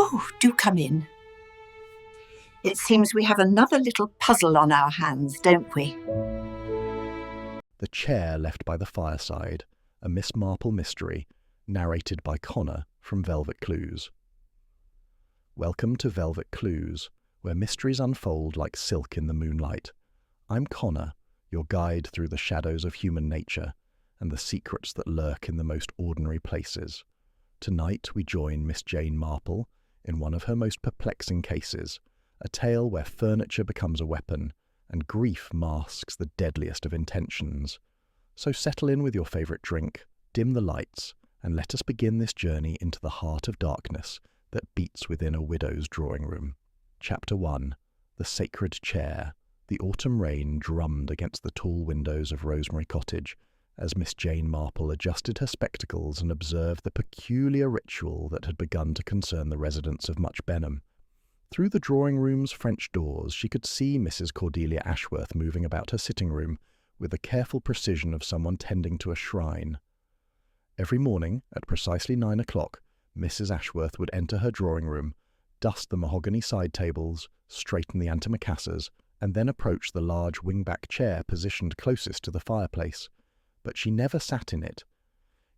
Oh, do come in. It seems we have another little puzzle on our hands, don't we? The Chair Left by the Fireside, a Miss Marple mystery, narrated by Connor from Velvet Clues. Welcome to Velvet Clues, where mysteries unfold like silk in the moonlight. I'm Connor, your guide through the shadows of human nature and the secrets that lurk in the most ordinary places. Tonight we join Miss Jane Marple in one of her most perplexing cases, a tale where furniture becomes a weapon and grief masks the deadliest of intentions. So settle in with your favourite drink, dim the lights, and let us begin this journey into the heart of darkness that beats within a widow's drawing room. Chapter 1. The Sacred Chair. The autumn rain drummed against the tall windows of Rosemary Cottage as Miss Jane Marple adjusted her spectacles and observed the peculiar ritual that had begun to concern the residents of Much Benham. Through the drawing-room's French doors she could see Mrs. Cordelia Ashworth moving about her sitting room with the careful precision of someone tending to a shrine. Every morning, at precisely 9 o'clock, Mrs. Ashworth would enter her drawing-room, dust the mahogany side tables, straighten the antimacassars, and then approach the large wing-back chair positioned closest to the fireplace. But she never sat in it.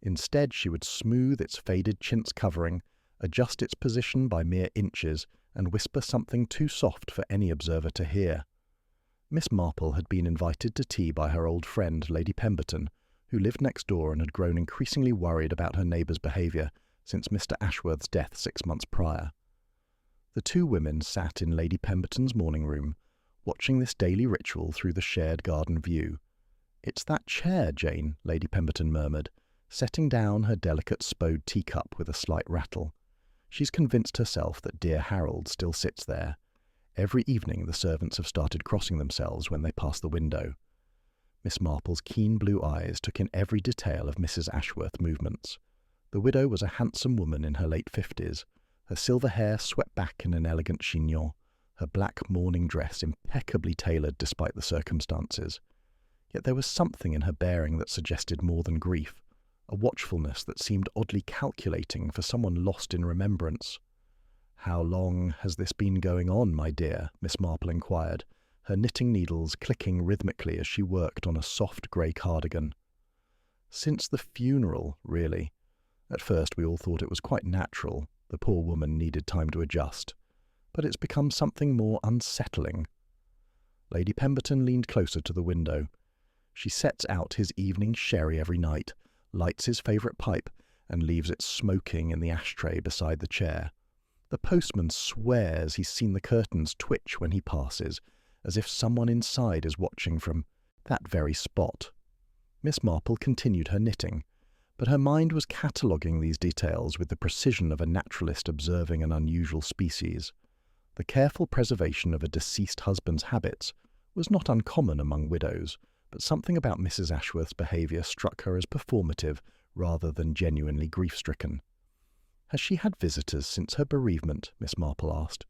Instead, she would smooth its faded chintz covering, adjust its position by mere inches, and whisper something too soft for any observer to hear. Miss Marple had been invited to tea by her old friend, Lady Pemberton, who lived next door and had grown increasingly worried about her neighbour's behaviour since Mr. Ashworth's death 6 months prior. The two women sat in Lady Pemberton's morning room, watching this daily ritual through the shared garden view. "It's that chair, Jane," Lady Pemberton murmured, setting down her delicate spode teacup with a slight rattle. She's convinced herself that dear Harold still sits there. Every evening the servants have started crossing themselves when they pass the window. Miss Marple's keen blue eyes took in every detail of Mrs. Ashworth's movements. The widow was a handsome woman in her late 50s, her silver hair swept back in an elegant chignon, her black mourning dress impeccably tailored despite the circumstances. Yet there was something in her bearing that suggested more than grief, a watchfulness that seemed oddly calculating for someone lost in remembrance. "How long has this been going on, my dear?" Miss Marple inquired, her knitting needles clicking rhythmically as she worked on a soft grey cardigan. "Since the funeral, really. At first we all thought it was quite natural. The poor woman needed time to adjust. But it's become something more unsettling." Lady Pemberton leaned closer to the window. "She sets out his evening sherry every night, lights his favourite pipe, and leaves it smoking in the ashtray beside the chair. The postman swears he's seen the curtains twitch when he passes, as if someone inside is watching from that very spot." Miss Marple continued her knitting, but her mind was cataloguing these details with the precision of a naturalist observing an unusual species. The careful preservation of a deceased husband's habits was not uncommon among widows, but something about Mrs. Ashworth's behaviour struck her as performative rather than genuinely grief-stricken. "Has she had visitors since her bereavement?" Miss Marple asked.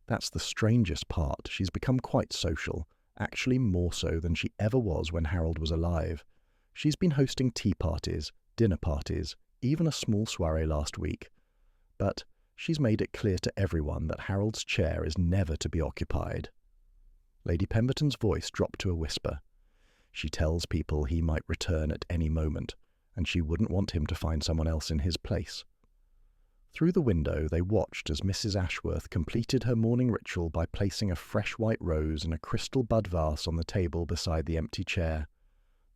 "That's the strangest part. She's become quite social, actually more so than she ever was when Harold was alive. She's been hosting tea parties, dinner parties, even a small soirée last week. But she's made it clear to everyone that Harold's chair is never to be occupied." Lady Pemberton's voice dropped to a whisper. "She tells people he might return at any moment, and she wouldn't want him to find someone else in his place." Through the window they watched as Mrs. Ashworth completed her morning ritual by placing a fresh white rose in a crystal bud vase on the table beside the empty chair.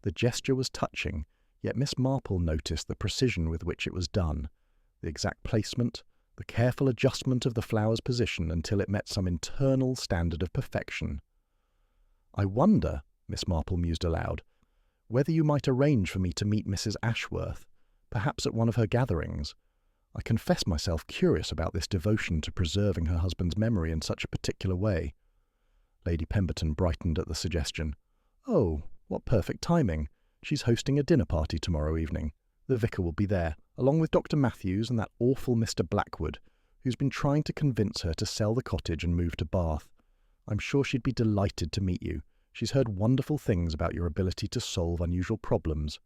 The gesture was touching, yet Miss Marple noticed the precision with which it was done, the exact placement, the careful adjustment of the flower's position until it met some internal standard of perfection. "I wonder," Miss Marple mused aloud, "whether you might arrange for me to meet Mrs. Ashworth, perhaps at one of her gatherings. I confess myself curious about this devotion to preserving her husband's memory in such a particular way." Lady Pemberton brightened at the suggestion. "Oh, what perfect timing. She's hosting a dinner party tomorrow evening. The vicar will be there, along with Dr. Matthews and that awful Mr. Blackwood, who's been trying to convince her to sell the cottage and move to Bath. I'm sure she'd be delighted to meet you. She's heard wonderful things about your ability to solve unusual problems."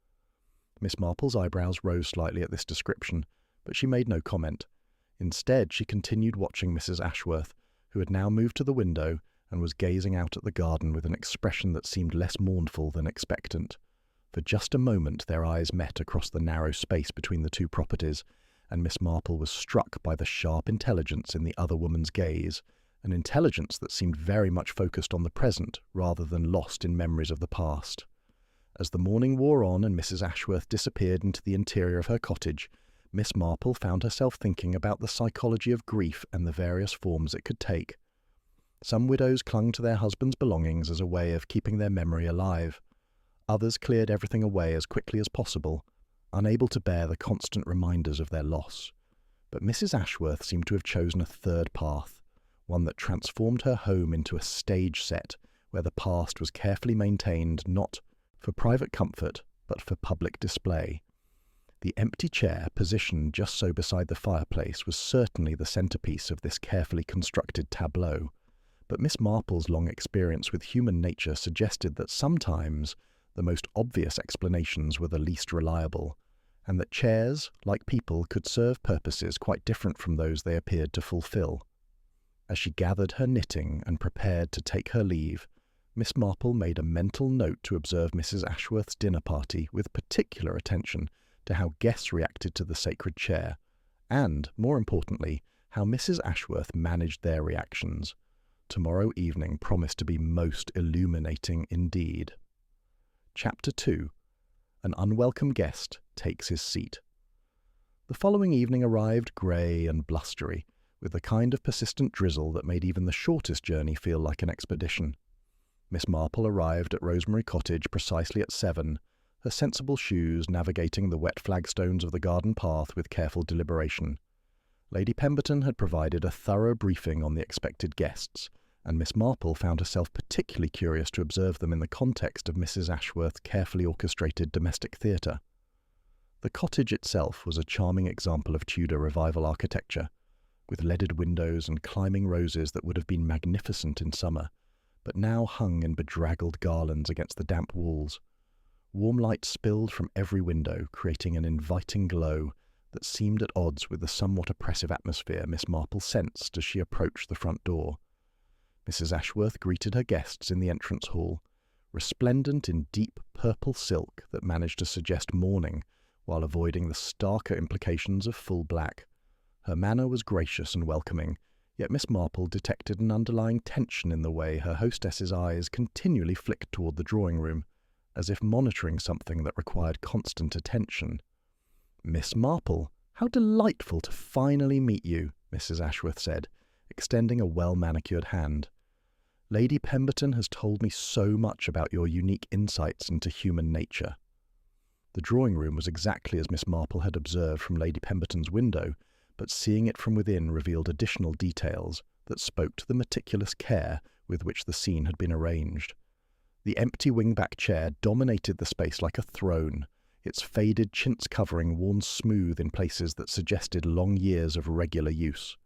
Miss Marple's eyebrows rose slightly at this description, but she made no comment. Instead, she continued watching Mrs. Ashworth, who had now moved to the window and was gazing out at the garden with an expression that seemed less mournful than expectant. For just a moment their eyes met across the narrow space between the two properties, and Miss Marple was struck by the sharp intelligence in the other woman's gaze, an intelligence that seemed very much focused on the present rather than lost in memories of the past. As the morning wore on and Mrs. Ashworth disappeared into the interior of her cottage, Miss Marple found herself thinking about the psychology of grief and the various forms it could take. Some widows clung to their husbands' belongings as a way of keeping their memory alive. Others cleared everything away as quickly as possible, unable to bear the constant reminders of their loss. But Mrs. Ashworth seemed to have chosen a third path, one that transformed her home into a stage set where the past was carefully maintained not for private comfort but for public display. The empty chair, positioned just so beside the fireplace, was certainly the centerpiece of this carefully constructed tableau, but Miss Marple's long experience with human nature suggested that sometimes the most obvious explanations were the least reliable, and that chairs, like people, could serve purposes quite different from those they appeared to fulfill. As she gathered her knitting and prepared to take her leave, Miss Marple made a mental note to observe Mrs. Ashworth's dinner party with particular attention to how guests reacted to the sacred chair, and, more importantly, how Mrs. Ashworth managed their reactions. Tomorrow evening promised to be most illuminating indeed. Chapter 2. An unwelcome guest takes his seat. The following evening arrived grey and blustery, with the kind of persistent drizzle that made even the shortest journey feel like an expedition. Miss Marple arrived at Rosemary Cottage precisely at 7, her sensible shoes navigating the wet flagstones of the garden path with careful deliberation. Lady Pemberton had provided a thorough briefing on the expected guests, and Miss Marple found herself particularly curious to observe them in the context of Mrs. Ashworth's carefully orchestrated domestic theatre. The cottage itself was a charming example of Tudor revival architecture, with leaded windows and climbing roses that would have been magnificent in summer, but now hung in bedraggled garlands against the damp walls. Warm light spilled from every window, creating an inviting glow that seemed at odds with the somewhat oppressive atmosphere Miss Marple sensed as she approached the front door. Mrs. Ashworth greeted her guests in the entrance hall, resplendent in deep purple silk that managed to suggest mourning while avoiding the starker implications of full black. Her manner was gracious and welcoming, yet Miss Marple detected an underlying tension in the way her hostess's eyes continually flicked toward the drawing-room, as if monitoring something that required constant attention. "Miss Marple, how delightful to finally meet you," Mrs. Ashworth said, extending a well-manicured hand. "Lady Pemberton has told me so much about your unique insights into human nature." The drawing-room was exactly as Miss Marple had observed from Lady Pemberton's window, but seeing it from within revealed additional details that spoke to the meticulous care with which the scene had been arranged. The empty wing-back chair dominated the space like a throne, its faded chintz covering worn smooth in places that suggested long years of regular use.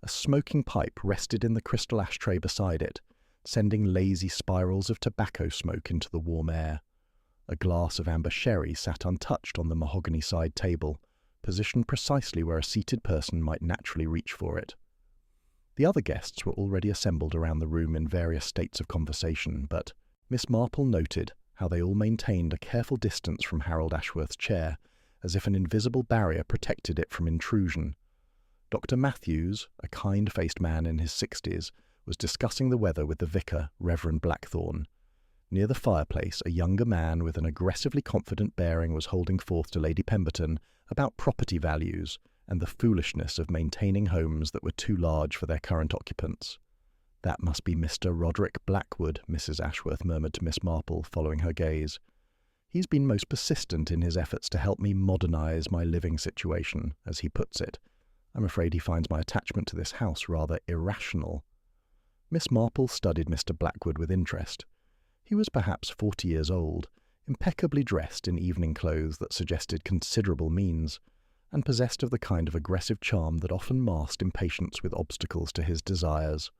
A smoking pipe rested in the crystal ashtray beside it, sending lazy spirals of tobacco smoke into the warm air. A glass of amber sherry sat untouched on the mahogany side table, positioned precisely where a seated person might naturally reach for it. The other guests were already assembled around the room in various states of conversation, but Miss Marple noted how they all maintained a careful distance from Harold Ashworth's chair, as if an invisible barrier protected it from intrusion. Dr. Matthews, a kind-faced man in his 60s, was discussing the weather with the vicar, Reverend Blackthorne. Near the fireplace, a younger man with an aggressively confident bearing was holding forth to Lady Pemberton about property values and the foolishness of maintaining homes that were too large for their current occupants. "That must be Mr. Roderick Blackwood," Mrs. Ashworth murmured to Miss Marple, following her gaze. "He's been most persistent in his efforts to help me modernize my living situation, as he puts it. I'm afraid he finds my attachment to this house rather irrational." Miss Marple studied Mr. Blackwood with interest. He was perhaps 40 years old, impeccably dressed in evening clothes that suggested considerable means, and possessed of the kind of aggressive charm that often masked impatience with obstacles to his desires.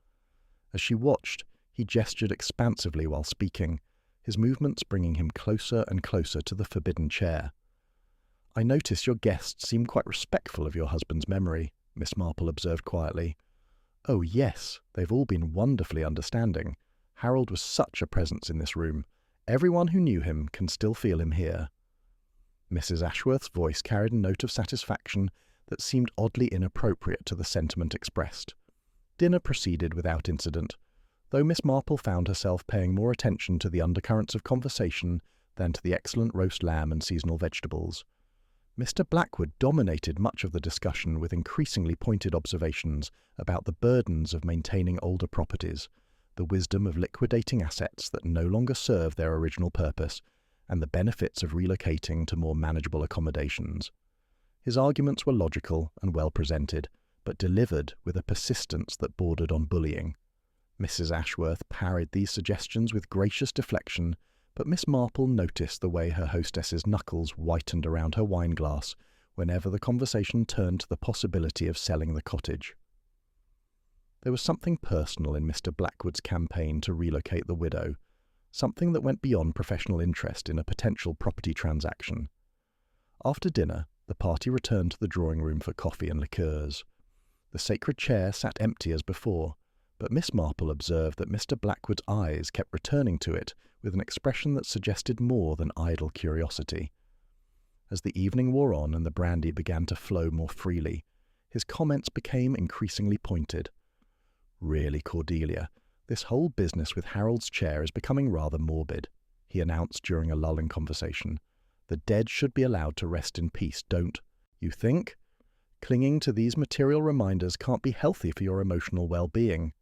As she watched, he gestured expansively while speaking, his movements bringing him closer and closer to the forbidden chair. "I notice your guests seem quite respectful of your husband's memory," Miss Marple observed quietly. "Oh, yes, they've all been wonderfully understanding. Harold was such a presence in this room. Everyone who knew him can still feel him here." Mrs. Ashworth's voice carried a note of satisfaction that seemed oddly inappropriate to the sentiment expressed. Dinner proceeded without incident, though Miss Marple found herself paying more attention to the undercurrents of conversation than to the excellent roast lamb and seasonal vegetables. Mr. Blackwood dominated much of the discussion with increasingly pointed observations about the burdens of maintaining older properties, the wisdom of liquidating assets that no longer serve their original purpose, and the benefits of relocating to more manageable accommodations. His arguments were logical and well presented, but delivered with a persistence that bordered on bullying. Mrs. Ashworth parried these suggestions with gracious deflection, but Miss Marple noticed the way her hostess's knuckles whitened around her wine-glass whenever the conversation turned to the possibility of selling the cottage. There was something personal in Mr. Blackwood's campaign to relocate the widow, something that went beyond professional interest in a potential property transaction. After dinner, the party returned to the drawing-room for coffee and liqueurs. The sacred chair sat empty as before, but Miss Marple observed that Mr. Blackwood's eyes kept returning to it with an expression that suggested more than idle curiosity. As the evening wore on and the brandy began to flow more freely, his comments became increasingly pointed. "Really, Cordelia, this whole business with Harold's chair is becoming rather morbid," he announced during a lull in conversation. "The dead should be allowed to rest in peace, don't you think? Clinging to these material reminders can't be healthy for your emotional well-being."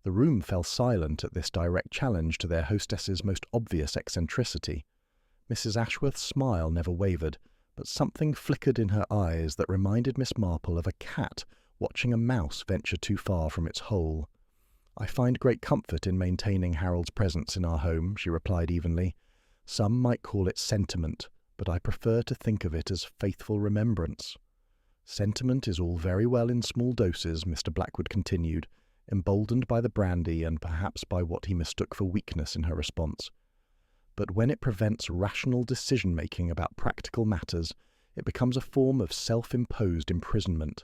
The room fell silent at this direct challenge to their hostess's most obvious eccentricity. Mrs. Ashworth's smile never wavered, but something flickered in her eyes that reminded Miss Marple of a cat watching a mouse venture too far from its hole. "I find great comfort in maintaining Harold's presence in our home," she replied evenly. "Some might call it sentiment, but I prefer to think of it as faithful remembrance." "Sentiment is all very well in small doses," Mr. Blackwood continued, emboldened by the brandy and perhaps by what he mistook for weakness in her response. "But when it prevents rational decision-making about practical matters, it becomes a form of self-imposed imprisonment."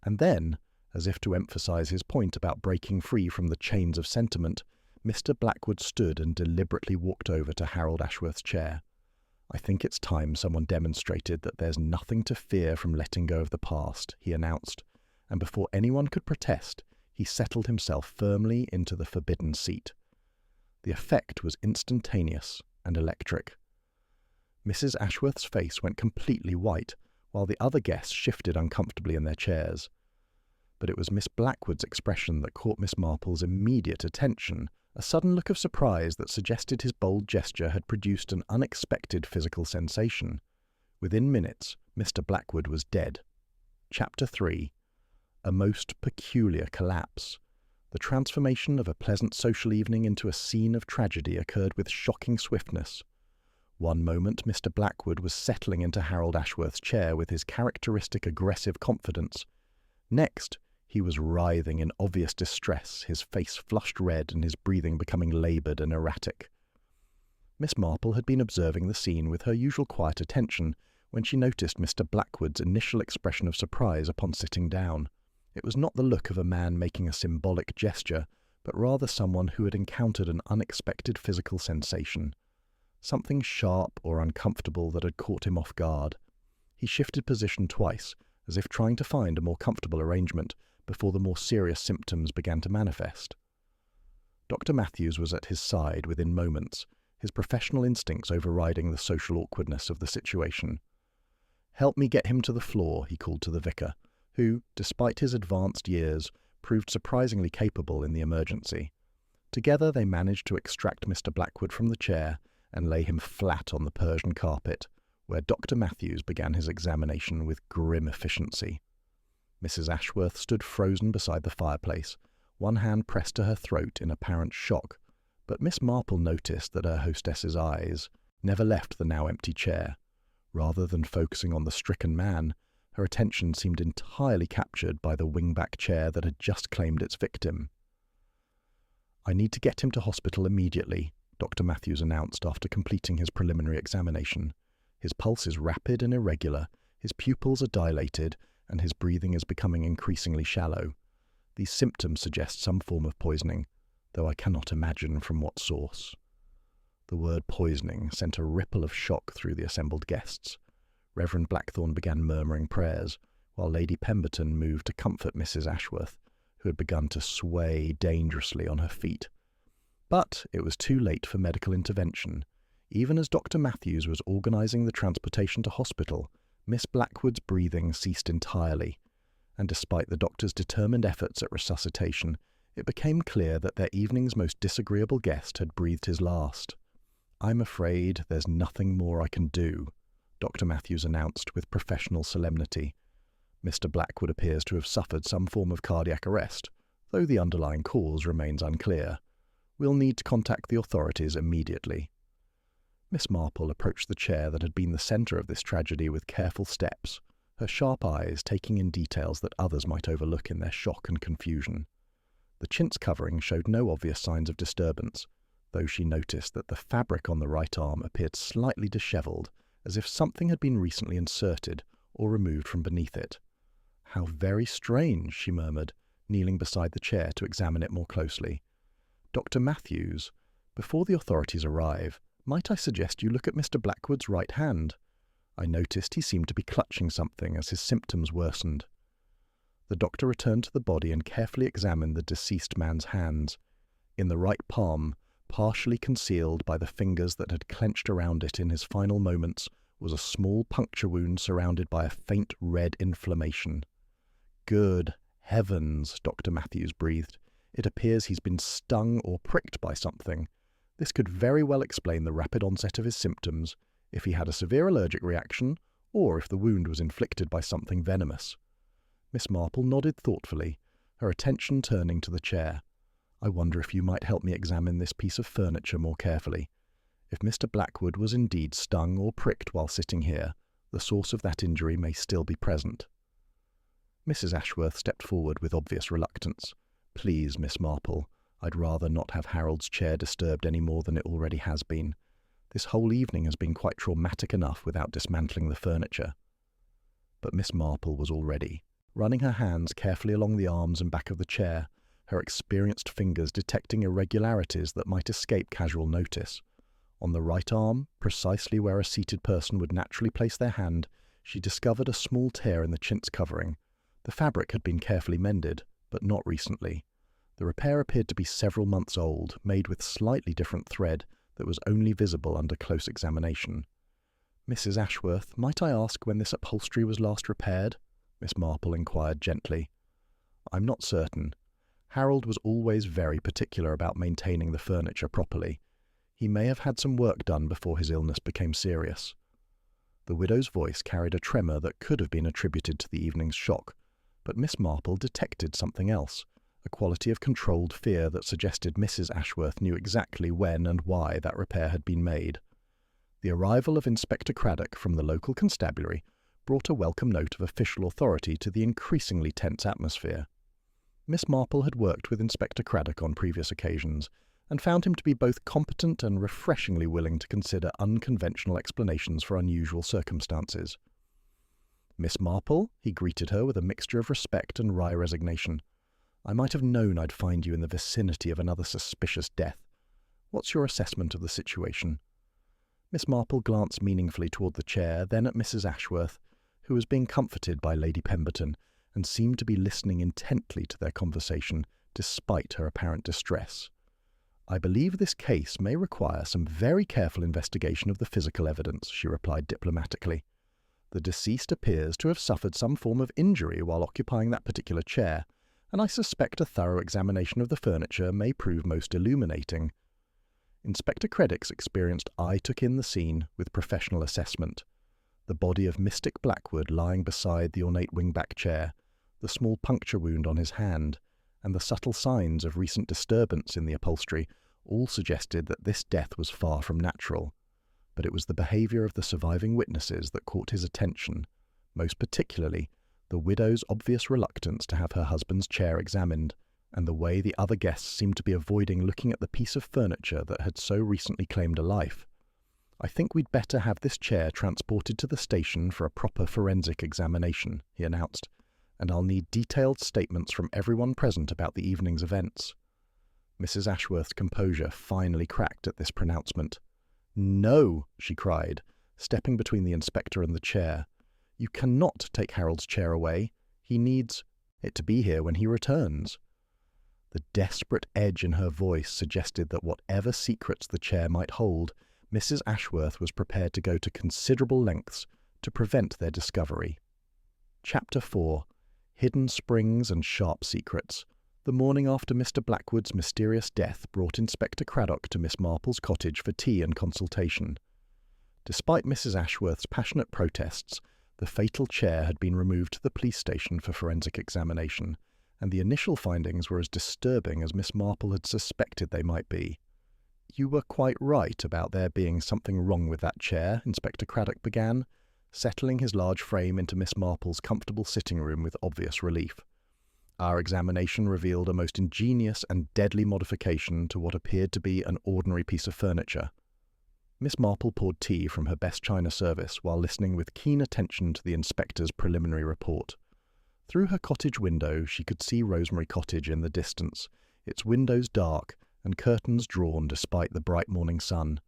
And then, as if to emphasize his point about breaking free from the chains of sentiment, Mr. Blackwood stood and deliberately walked over to Harold Ashworth's chair. "I think it's time someone demonstrated that there's nothing to fear from letting go of the past," he announced, and before anyone could protest, he settled himself firmly into the forbidden seat. The effect was instantaneous and electric. Mrs. Ashworth's face went completely white, while the other guests shifted uncomfortably in their chairs. But it was Miss Blackwood's expression that caught Miss Marple's immediate attention, a sudden look of surprise that suggested his bold gesture had produced an unexpected physical sensation. Within minutes, Mr. Blackwood was dead. Chapter 3. A most peculiar collapse. The transformation of a pleasant social evening into a scene of tragedy occurred with shocking swiftness. One moment Mr. Blackwood was settling into Harold Ashworth's chair with his characteristic aggressive confidence. Next, he was writhing in obvious distress, his face flushed red and his breathing becoming laboured and erratic. Miss Marple had been observing the scene with her usual quiet attention when she noticed Mr. Blackwood's initial expression of surprise upon sitting down. It was not the look of a man making a symbolic gesture, but rather someone who had encountered an unexpected physical sensation, something sharp or uncomfortable that had caught him off guard. He shifted position twice, as if trying to find a more comfortable arrangement before the more serious symptoms began to manifest. Dr. Matthews was at his side within moments, his professional instincts overriding the social awkwardness of the situation. "Help me get him to the floor," he called to the vicar, who, despite his advanced years, proved surprisingly capable in the emergency. Together they managed to extract Mr. Blackwood from the chair and lay him flat on the Persian carpet, where Dr. Matthews began his examination with grim efficiency. Mrs. Ashworth stood frozen beside the fireplace, one hand pressed to her throat in apparent shock, but Miss Marple noticed that her hostess's eyes never left the now empty chair. Rather than focusing on the stricken man, her attention seemed entirely captured by the wingback chair that had just claimed its victim. "I need to get him to hospital immediately," Dr. Matthews announced after completing his preliminary examination. "His pulse is rapid and irregular, his pupils are dilated, and his breathing is becoming increasingly shallow. These symptoms suggest some form of poisoning, though I cannot imagine from what source. The word poisoning sent a ripple of shock through the assembled guests. Reverend Blackthorne began murmuring prayers, while Lady Pemberton moved to comfort Mrs. Ashworth, who had begun to sway dangerously on her feet. But it was too late for medical intervention. Even as Dr. Matthews was organising the transportation to hospital, Miss Blackwood's breathing ceased entirely, and despite the doctor's determined efforts at resuscitation, it became clear that their evening's most disagreeable guest had breathed his last. "I'm afraid there's nothing more I can do," Dr. Matthews announced with professional solemnity. "Mr. Blackwood appears to have suffered some form of cardiac arrest, though the underlying cause remains unclear. We'll need to contact the authorities immediately." Miss Marple approached the chair that had been the centre of this tragedy with careful steps, her sharp eyes taking in details that others might overlook in their shock and confusion. The chintz covering showed no obvious signs of disturbance, though she noticed that the fabric on the right arm appeared slightly dishevelled, as if something had been recently inserted or removed from beneath it. "How very strange," she murmured, kneeling beside the chair to examine it more closely. "Dr. Matthews, before the authorities arrive, might I suggest you look at Mr. Blackwood's right hand? I noticed he seemed to be clutching something as his symptoms worsened." The doctor returned to the body and carefully examined the deceased man's hands. In the right palm, partially concealed by the fingers that had clenched around it in his final moments, was a small puncture wound surrounded by a faint red inflammation. "Good heavens," Dr. Matthews breathed. "It appears he's been stung or pricked by something. This could very well explain the rapid onset of his symptoms, if he had a severe allergic reaction, or if the wound was inflicted by something venomous." Miss Marple nodded thoughtfully, her attention turning to the chair. "I wonder if you might help me examine this piece of furniture more carefully. If Mr. Blackwood was indeed stung or pricked while sitting here, the source of that injury may still be present." Mrs. Ashworth stepped forward with obvious reluctance. "Please, Miss Marple, I'd rather not have Harold's chair disturbed any more than it already has been. This whole evening has been quite traumatic enough without dismantling the furniture." But Miss Marple was all ready, running her hands carefully along the arms and back of the chair, her experienced fingers detecting irregularities that might escape casual notice. On the right arm, precisely where a seated person would naturally place their hand, she discovered a small tear in the chintz covering. The fabric had been carefully mended, but not recently. The repair appeared to be several months old, made with slightly different thread that was only visible under close examination. "Mrs. Ashworth, might I ask when this upholstery was last repaired?" Miss Marple inquired gently. "I'm not certain. Harold was always very particular about maintaining the furniture properly. He may have had some work done before his illness became serious." The widow's voice carried a tremor that could have been attributed to the evening's shock, but Miss Marple detected something else, a quality of controlled fear that suggested Mrs. Ashworth knew exactly when and why that repair had been made. The arrival of Inspector Craddock from the local constabulary brought a welcome note of official authority to the increasingly tense atmosphere. Miss Marple had worked with Inspector Craddock on previous occasions, and found him to be both competent and refreshingly willing to consider unconventional explanations for unusual circumstances. "Miss Marple," he greeted her with a mixture of respect and wry resignation. "I might have known I'd find you in the vicinity of another suspicious death. What's your assessment of the situation?" Miss Marple glanced meaningfully toward the chair, then at Mrs. Ashworth, who was being comforted by Lady Pemberton, and seemed to be listening intently to their conversation, despite her apparent distress. "I believe this case may require some very careful investigation of the physical evidence," she replied diplomatically. "The deceased appears to have suffered some form of injury while occupying that particular chair, and I suspect a thorough examination of the furniture may prove most illuminating." Inspector Craddock's experienced eye took in the scene with professional assessment. The body of Mystic Blackwood lying beside the ornate wing-back chair, the small puncture wound on his hand, and the subtle signs of recent disturbance in the upholstery all suggested that this death was far from natural. But it was the behaviour of the surviving witnesses that caught his attention, most particularly the widow's obvious reluctance to have her husband's chair examined, and the way the other guests seemed to be avoiding looking at the piece of furniture that had so recently claimed a life. "I think we'd better have this chair transported to the station for a proper forensic examination," he announced, and I'll need detailed statements from everyone present about the evening's events." Mrs. Ashworth's composure finally cracked at this pronouncement. "No," she cried, stepping between the inspector and the chair. "You cannot take Harold's chair away. He needs it to be here when he returns." The desperate edge in her voice suggested that whatever secrets the chair might hold, Mrs. Ashworth was prepared to go to considerable lengths to prevent their discovery. Chapter 4. Hidden Springs and Sharp Secrets. The morning after Mr. Blackwood's mysterious death brought Inspector Craddock to Miss Marple's cottage for tea and consultation. Despite Mrs. Ashworth's passionate protests, the fatal chair had been removed to the police station for forensic examination, and the initial findings were as disturbing as Miss Marple had suspected they might be. "You were quite right about there being something wrong with that chair," Inspector Craddock began, settling his large frame into Miss Marple's comfortable sitting room with obvious relief. "Our examination revealed a most ingenious and deadly modification to what appeared to be an ordinary piece of furniture." Miss Marple poured tea from her best china service while listening with keen attention to the inspector's preliminary report. Through her cottage window she could see Rosemary Cottage in the distance, its windows dark and curtains drawn despite the bright morning sun.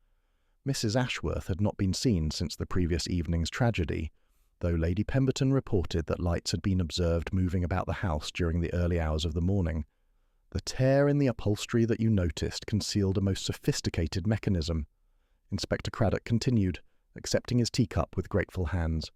Mrs. Ashworth had not been seen since the previous evening's tragedy, though Lady Pemberton reported that lights had been observed moving about the house during the early hours of the morning. "The tear in the upholstery that you noticed concealed a most sophisticated mechanism," Inspector Craddock continued, accepting his teacup with grateful hands.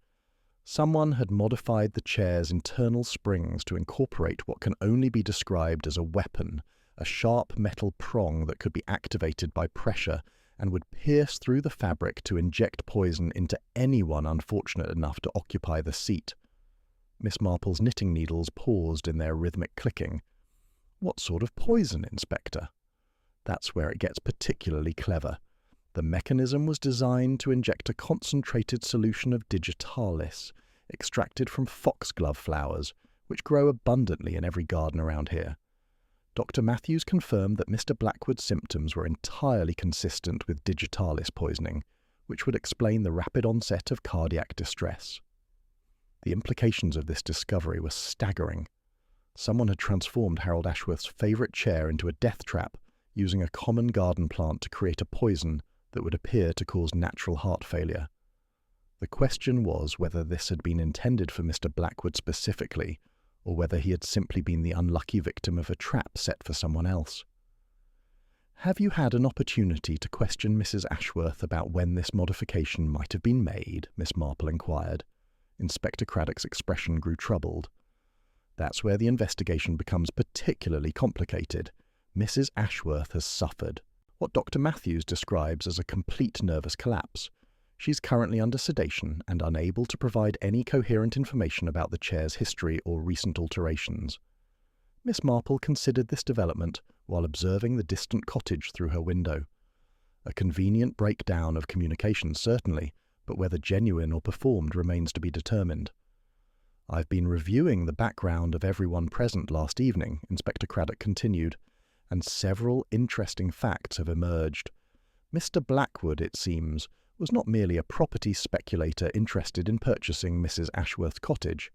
"Someone had modified the chair's internal springs to incorporate what can only be described as a weapon, a sharp metal prong that could be activated by pressure and would pierce through the fabric to inject poison into anyone unfortunate enough to occupy the seat." Miss Marple's knitting needles paused in their rhythmic clicking. "What sort of poison, Inspector?" "That's where it gets particularly clever. The mechanism was designed to inject a concentrated solution of digitalis, extracted from foxglove flowers, which grow abundantly in every garden around here. Dr. Matthews confirmed that Mr. Blackwood's symptoms were entirely consistent with digitalis poisoning, which would explain the rapid onset of cardiac distress." The implications of this discovery were staggering. Someone had transformed Harold Ashworth's favourite chair into a death trap, using a common garden plant to create a poison that would appear to cause natural heart failure. The question was whether this had been intended for Mr. Blackwood specifically, or whether he had simply been the unlucky victim of a trap set for someone else. "Have you had an opportunity to question Mrs. Ashworth about when this modification might have been made?" Miss Marple inquired. Inspector Craddock's expression grew troubled. "That's where the investigation becomes particularly complicated. Mrs. Ashworth has suffered what Dr. Matthews describes as a complete nervous collapse. She's currently under sedation and unable to provide any coherent information about the chair's history or recent alterations." Miss Marple considered this development while observing the distant cottage through her window. A convenient breakdown of communication, certainly, but whether genuine or performed remains to be determined. "I've been reviewing the background of everyone present last evening," Inspector Craddock continued, "and several interesting facts have emerged. Mr. Blackwood, it seems, was not merely a property speculator interested in purchasing Mrs. Ashworth's cottage.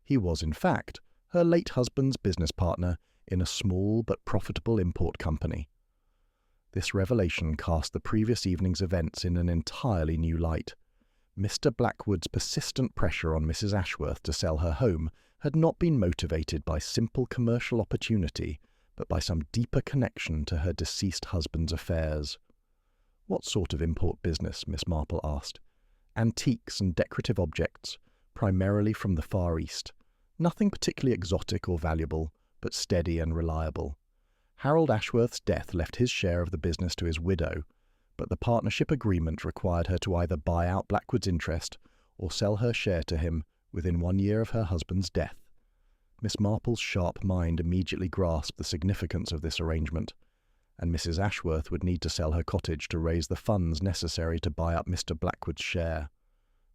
He was, in fact, her late husband's business partner in a small but profitable import company." This revelation cast the previous evening's events in an entirely new light. Mr. Blackwood's persistent pressure on Mrs. Ashworth to sell her home had not been motivated by simple commercial opportunity, but by some deeper connection to her deceased husband's affairs. "What sort of import business?" Miss Marple asked. "Antiques and decorative objects, primarily from the Far East. Nothing particularly exotic or valuable, but steady and reliable. Harold Ashworth's death left his share of the business to his widow, but the partnership agreement required her to either buy out Blackwood's interest or sell her share to him within 1 year of her husband's death." Miss Marple's sharp mind immediately grasped the significance of this arrangement, and Mrs. Ashworth would need to sell her cottage to raise the funds necessary to buy up Mr. Blackwood's share.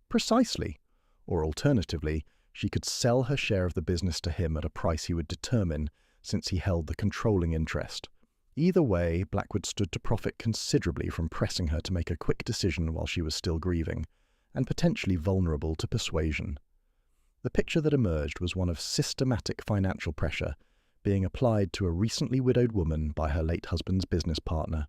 "Precisely. Or alternatively, she could sell her share of the business to him at a price he would determine, since he held the controlling interest. Either way, Blackwood stood to profit considerably from pressing her to make a quick decision while she was still grieving, and potentially vulnerable to persuasion. The picture that emerged was one of systematic financial pressure being applied to a recently widowed woman by her late husband's business partner.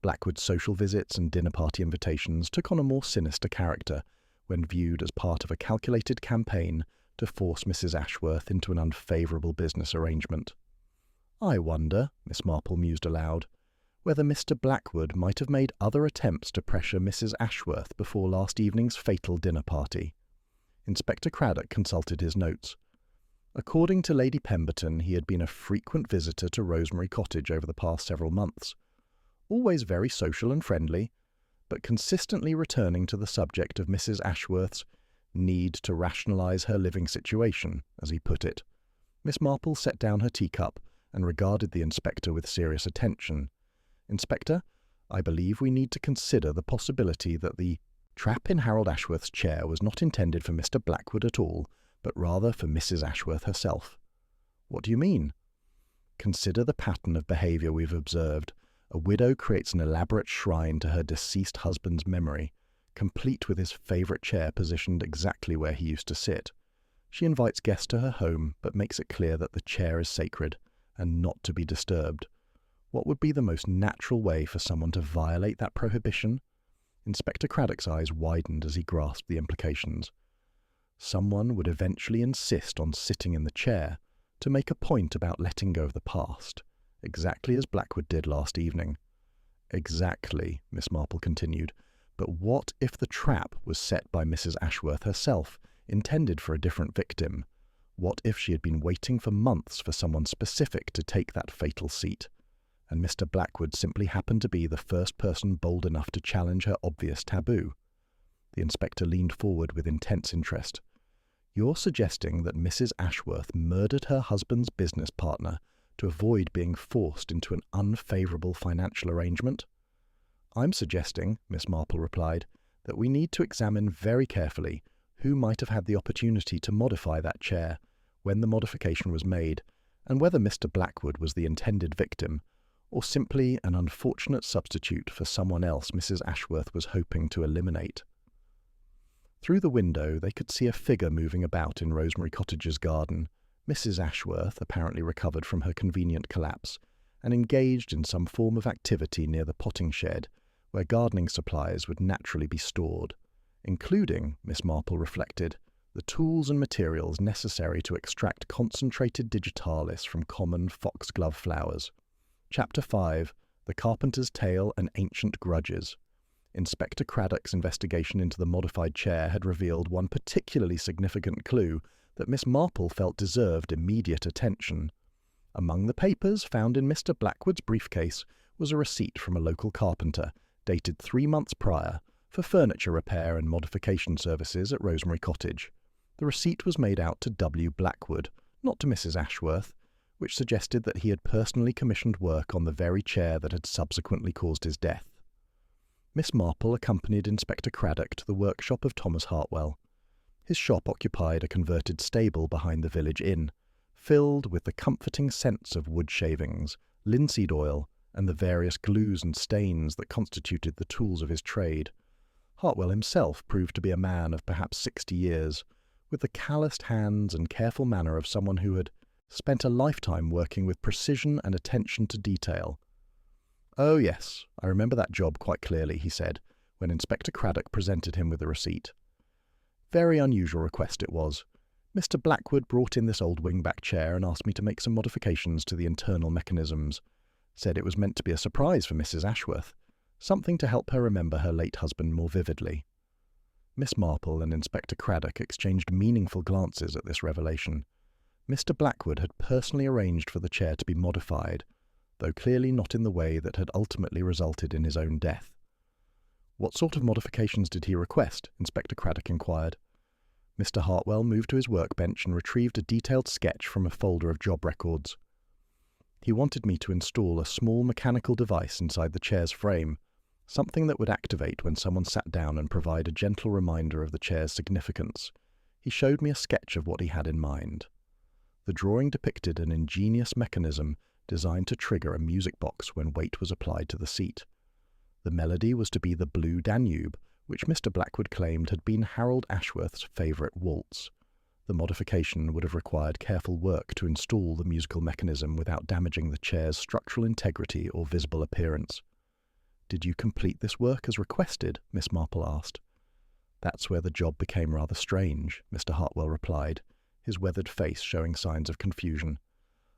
Blackwood's social visits and dinner party invitations took on a more sinister character when viewed as part of a calculated campaign to force Mrs. Ashworth into an unfavourable business arrangement. "I wonder," Miss Marple mused aloud, "whether Mr. Blackwood might have made other attempts to pressure Mrs. Ashworth before last evening's fatal dinner party." Inspector Craddock consulted his notes. According to Lady Pemberton, he had been a frequent visitor to Rosemary Cottage over the past several months, always very social and friendly, but consistently returning to the subject of Mrs. Ashworth's need to rationalise her living situation, as he put it. Miss Marple set down her teacup and regarded the inspector with serious attention. "Inspector, I believe we need to consider the possibility that the trap in Harold Ashworth's chair was not intended for Mr. Blackwood at all, but rather for Mrs. Ashworth herself." "What do you mean?" "Consider the pattern of behaviour we've observed. A widow creates an elaborate shrine to her deceased husband's memory, complete with his favourite chair positioned exactly where he used to sit. She invites guests to her home, but makes it clear that the chair is sacred and not to be disturbed. What would be the most natural way for someone to violate that prohibition?" Inspector Craddock's eyes widened as he grasped the implications. "Someone would eventually insist on sitting in the chair to make a point about letting go of the past, exactly as Blackwood did last evening." "Exactly," Miss Marple continued. "But what if the trap was set by Mrs. Ashworth herself, intended for a different victim? What if she had been waiting for months for someone specific to take that fatal seat, and Mr. Blackwood simply happened to be the first person bold enough to challenge her obvious taboo?" The inspector leaned forward with intense interest. "You're suggesting that Mrs. Ashworth murdered her husband's business partner to avoid being forced into an unfavourable financial arrangement?" "I'm suggesting," Miss Marple replied, "that we need to examine very carefully who might have had the opportunity to modify that chair, when the modification was made, and whether Mr. Blackwood was the intended victim, or simply an unfortunate substitute for someone else Mrs. Ashworth was hoping to eliminate." Through the window they could see a figure moving about in Rosemary Cottage's garden. Mrs. Ashworth, apparently recovered from her convenient collapse, and engaged in some form of activity near the potting shed, where gardening supplies would naturally be stored, including, Miss Marple reflected, the tools and materials necessary to extract concentrated digitalis from common foxglove flowers. Chapter 5, The Carpenter's Tale and Ancient Grudges. Inspector Craddock's investigation into the modified chair had revealed one particularly significant clue that Miss Marple felt deserved immediate attention. Among the papers found in Mr. Blackwood's briefcase was a receipt from a local carpenter, dated 3 months prior, for furniture repair and modification services at Rosemary Cottage. The receipt was made out to W. Blackwood, not to Mrs. Ashworth, which suggested that he had personally commissioned work on the very chair that had subsequently caused his death. Miss Marple accompanied Inspector Craddock to the workshop of Thomas Hartwell. His shop occupied a converted stable behind the village inn, filled with the comforting scents of wood shavings, linseed oil, and the various glues and stains that constituted the tools of his trade. Hartwell himself proved to be a man of perhaps 60 years, with the calloused hands and careful manner of someone who had spent a lifetime working with precision and attention to detail. "Oh yes, I remember that job quite clearly," he said, when Inspector Craddock presented him with the receipt. "Very unusual request it was. Mr. Blackwood brought in this old wing-back chair and asked me to make some modifications to the internal mechanisms. Said it was meant to be a surprise for Mrs. Ashworth, something to help her remember her late husband more vividly." Miss Marple and Inspector Craddock exchanged meaningful glances at this revelation. Mr. Blackwood had personally arranged for the chair to be modified, though clearly not in the way that had ultimately resulted in his own death. "What sort of modifications did he request?" Inspector Craddock inquired. Mr. Hartwell moved to his workbench and retrieved a detailed sketch from a folder of job records. "He wanted me to install a small mechanical device inside the chair's frame, something that would activate when someone sat down and provide a gentle reminder of the chair's significance. He showed me a sketch of what he had in mind. The drawing depicted an ingenious mechanism designed to trigger a music box when weight was applied to the seat. The melody was to be the Blue Danube, which Mr. Blackwood claimed had been Harold Ashworth's favourite waltz. The modification would have required careful work to install the musical mechanism without damaging the chair's structural integrity or visible appearance. "Did you complete this work as requested?" Miss Marple asked. "That's where the job became rather strange," Mr. Hartwell replied, his weathered face showing signs of confusion.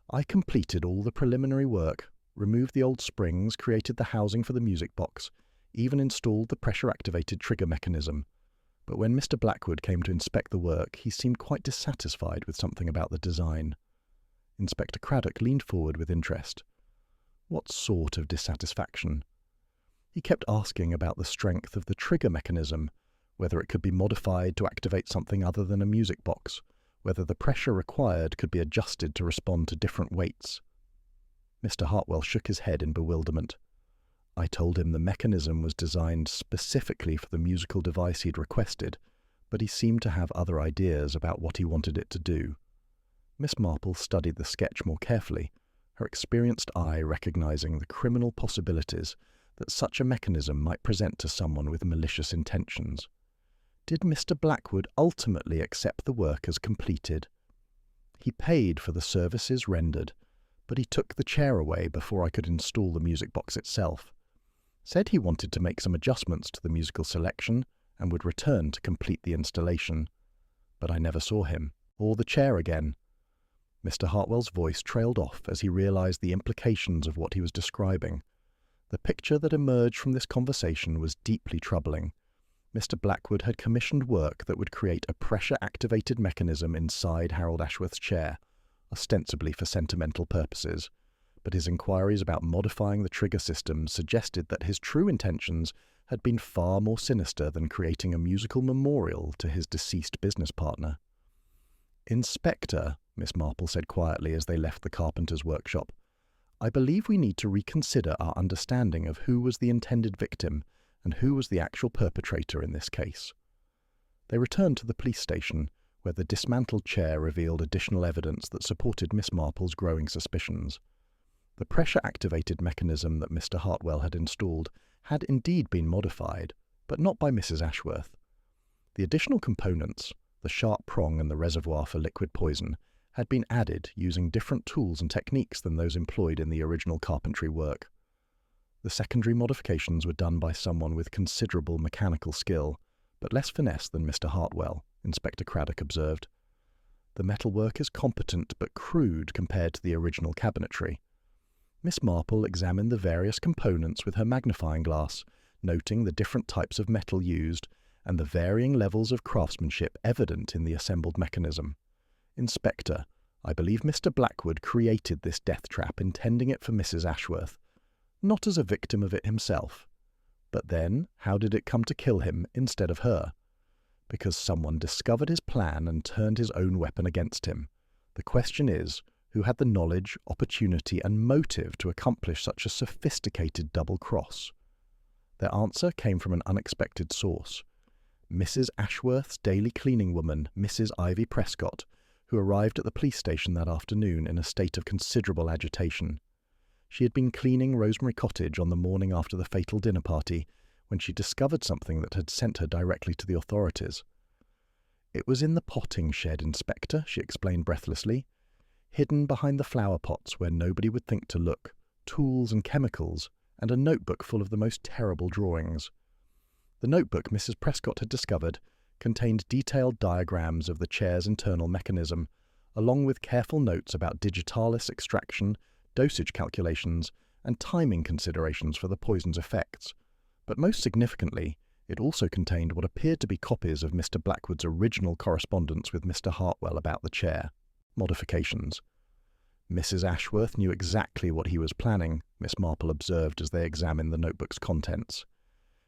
"I completed all the preliminary work, removed the old springs, created the housing for the music box, even installed the pressure-activated trigger mechanism. But when Mr. Blackwood came to inspect the work, he seemed quite dissatisfied with something about the design." Inspector Craddock leaned forward with interest. "What sort of dissatisfaction?" "He kept asking about the strength of the trigger mechanism, whether it could be modified to activate something other than a music box, whether the pressure required could be adjusted to respond to different weights." Mr. Hartwell shook his head in bewilderment. "I told him the mechanism was designed specifically for the musical device he'd requested, but he seemed to have other ideas about what he wanted it to do." Miss Marple studied the sketch more carefully, her experienced eye recognizing the criminal possibilities that such a mechanism might present to someone with malicious intentions. "Did Mr. Blackwood ultimately accept the work as completed?" "He paid for the services rendered, but he took the chair away before I could install the music box itself. Said he wanted to make some adjustments to the musical selection and would return to complete the installation. But I never saw him, or the chair again." Mr. Hartwell's voice trailed off as he realized the implications of what he was describing. The picture that emerged from this conversation was deeply troubling. Mr. Blackwood had commissioned work that would create a pressure-activated mechanism inside Harold Ashworth's chair, ostensibly for sentimental purposes, but his inquiries about modifying the trigger system suggested that his true intentions had been far more sinister than creating a musical memorial to his deceased business partner. "Inspector," Miss Marple said quietly as they left the carpenter's workshop, "I believe we need to reconsider our understanding of who was the intended victim and who was the actual perpetrator in this case." They returned to the police station, where the dismantled chair revealed additional evidence that supported Miss Marple's growing suspicions. The pressure-activated mechanism that Mr. Hartwell had installed had indeed been modified, but not by Mrs. Ashworth. The additional components, the sharp prong and the reservoir for liquid poison, had been added using different tools and techniques than those employed in the original carpentry work. The secondary modifications were done by someone with considerable mechanical skill, but less finesse than Mr. Hartwell, Inspector Craddock observed. "The metalwork is competent but crude compared to the original cabinetry." Miss Marple examined the various components with her magnifying glass, noting the different types of metal used and the varying levels of craftsmanship evident in the assembled mechanism. "Inspector, I believe Mr. Blackwood created this death trap intending it for Mrs. Ashworth, not as a victim of it himself. But then, how did it come to kill him instead of her? Because someone discovered his plan and turned his own weapon against him. The question is, who had the knowledge, opportunity, and motive to accomplish such a sophisticated double cross?" Their answer came from an unexpected source. Mrs. Ashworth's daily cleaning woman, Mrs. Ivy Prescott, who arrived at the police station that afternoon in a state of considerable agitation. She had been cleaning Rosemary Cottage on the morning after the fatal dinner party when she discovered something that had sent her directly to the authorities. "It was in the potting shed, Inspector," she explained breathlessly. "Hidden behind the flower pots where nobody would think to look, tools and chemicals, and a notebook full of the most terrible drawings." The notebook Mrs. Prescott had discovered contained detailed diagrams of the chair's internal mechanism, along with careful notes about digitalis extraction, dosage calculations, and timing considerations for the poison's effects. But most significantly, it also contained what appeared to be copies of Mr. Blackwood's original correspondence with Mr. Hartwell about the chair. Modifications. Mrs. Ashworth knew exactly what he was planning, Miss Marple observed as they examined the notebook's contents.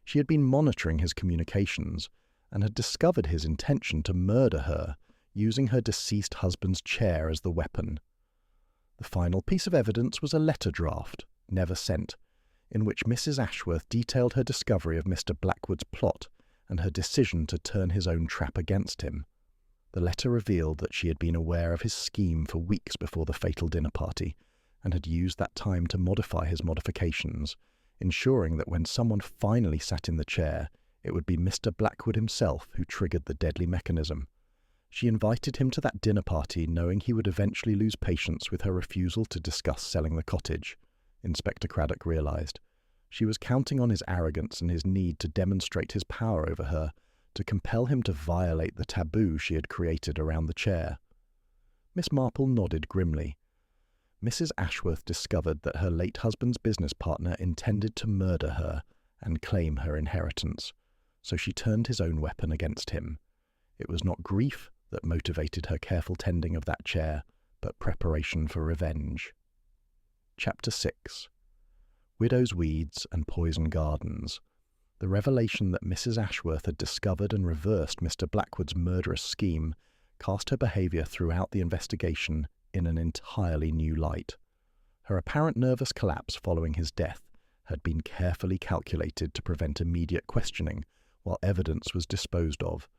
She had been monitoring his communications and had discovered his intention to murder her, using her deceased husband's chair as the weapon. The final piece of evidence was a letter draft, never sent, in which Mrs. Ashworth detailed her discovery of Mr. Blackwood's plot and her decision to turn his own trap against him. The letter revealed that she had been aware of his scheme for weeks before the fatal dinner party and had used that time to modify his modifications, ensuring that when someone finally sat in the chair, it would be Mr. Blackwood himself who triggered the deadly mechanism. She invited him to that dinner party knowing he would eventually lose patience with her refusal to discuss selling the cottage, Inspector Craddock realised. She was counting on his arrogance and his need to demonstrate his power over her, to compel him to violate the taboo she had created around the chair. Miss Marple nodded grimly. Mrs. Ashworth discovered that her late husband's business partner intended to murder her and claim her inheritance, so she turned his own weapon against him. It was not grief that motivated her careful tending of that chair, but preparation for revenge. Chapter 6. Widow's Weeds and Poison Gardens. The revelation that Mrs. Ashworth had discovered and reversed Mr. Blackwood's murderous scheme cast her behaviour throughout the investigation in an entirely new light. Her apparent nervous collapse following his death had been carefully calculated to prevent immediate questioning while evidence was disposed of,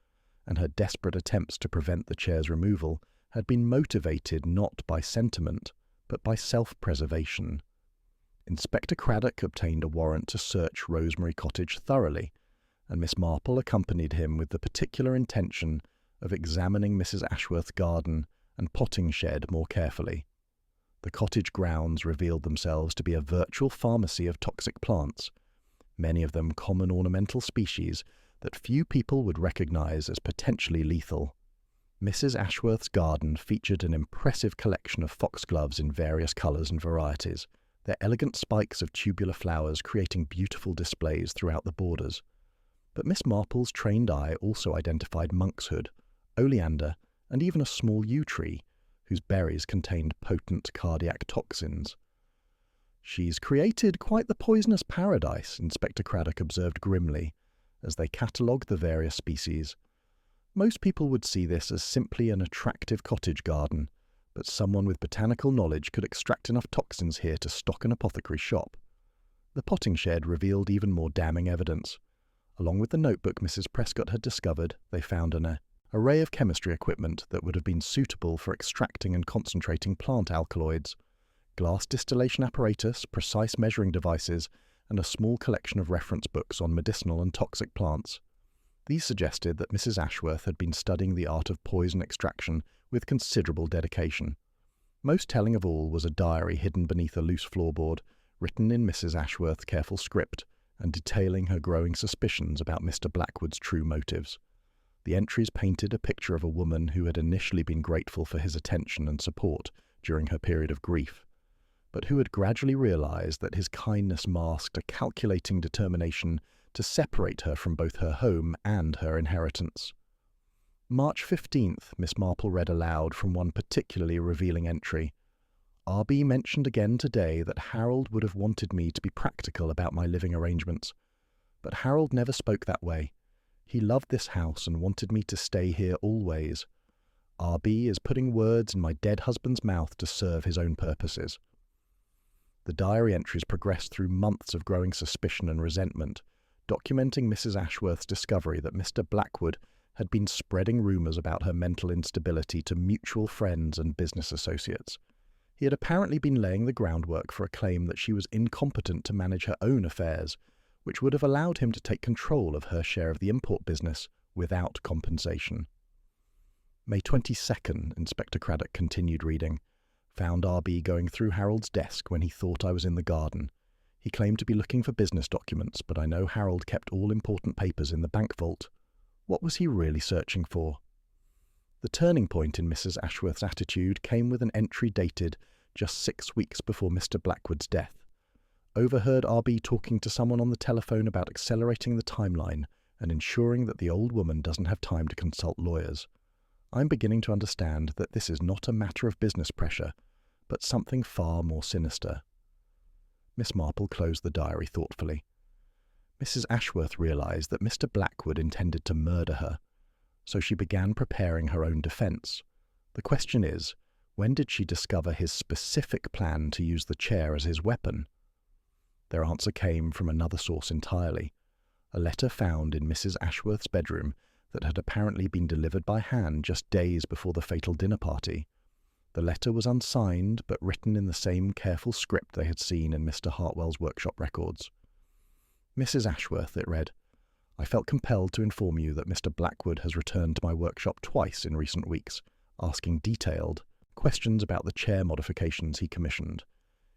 and her desperate attempts to prevent the chair's removal had been motivated not by sentiment, but by self-preservation. Inspector Craddock obtained a warrant to search Rosemary Cottage thoroughly, and Miss Marple accompanied him with the particular intention of examining Mrs. Ashworth's garden and potting shed more carefully. The cottage grounds revealed themselves to be a virtual pharmacy of toxic plants, many of them common ornamental species that few people would recognize as potentially lethal. Mrs. Ashworth's garden featured an impressive collection of foxgloves in various colours and varieties, their elegant spikes of tubular flowers creating beautiful displays throughout the borders. But Miss Marple's trained eye also identified monkshood, oleander, and even a small yew tree, whose berries contained potent cardiac toxins. "She's created quite the poisonous paradise," Inspector Craddock observed grimly, as they catalogued the various species. Most people would see this as simply an attractive cottage garden, but someone with botanical knowledge could extract enough toxins here to stock an apothecary shop. The potting shed revealed even more damning evidence. Along with the notebook Mrs. Prescott had discovered, they found an array of chemistry equipment that would have been suitable for extracting and concentrating plant alkaloids, glass distillation apparatus, precise measuring devices, and a small collection of reference books on medicinal and toxic plants. These suggested that Mrs. Ashworth had been studying the art of poison extraction with considerable dedication. Most telling of all was a diary hidden beneath a loose floorboard, written in Mrs. Ashworth's careful script, and detailing her growing suspicions about Mr. Blackwood's true motives. The entries painted a picture of a woman who had initially been grateful for his attention and support during her period of grief, but who had gradually realized that his kindness masked a calculating determination to separate her from both her home and her inheritance. March 15th, Miss Marple read aloud from one particularly revealing entry. "R.B. mentioned again today that Harold would have wanted me to be practical about my living arrangements. But Harold never spoke that way. He loved this house and wanted me to stay here always. R.B. is putting words in my dead husband's mouth to serve his own purposes." The diary entries progressed through months of growing suspicion and resentment, documenting Mrs. Ashworth's discovery that Mr. Blackwood had been spreading rumours about her mental instability to mutual friends and business associates. He had apparently been laying the groundwork for a claim that she was incompetent to manage her own affairs, which would have allowed him to take control of her share of the import business without compensation. May 22nd, Inspector Craddock continued reading. "Found R.B. going through Harold's desk when he thought I was in the garden. He claimed to be looking for business documents, but I know Harold kept all important papers in the bank vault. What was he really searching for?" The turning point in Mrs. Ashworth's attitude came with an entry dated just 6 weeks before Mr. Blackwood's death. "Overheard R.B. talking to someone on the telephone about accelerating the timeline and ensuring that the old woman doesn't have time to consult lawyers. I'm beginning to understand that this is not a matter of business pressure, but something far more sinister." Miss Marple closed the diary thoughtfully. Mrs. Ashworth realized that Mr. Blackwood intended to murder her, so she began preparing her own defense. The question is, when did she discover his specific plan to use the chair as his weapon? Their answer came from another source entirely, a letter found in Mrs. Ashworth's bedroom that had apparently been delivered by hand just days before the fatal dinner party. The letter was unsigned, but written in the same careful script they had seen in Mr. Hartwell's workshop records. "Mrs. Ashworth," it read, I felt compelled to inform you that Mr. Blackwood has returned to my workshop twice in recent weeks, asking detailed questions about the chair modifications he commissioned.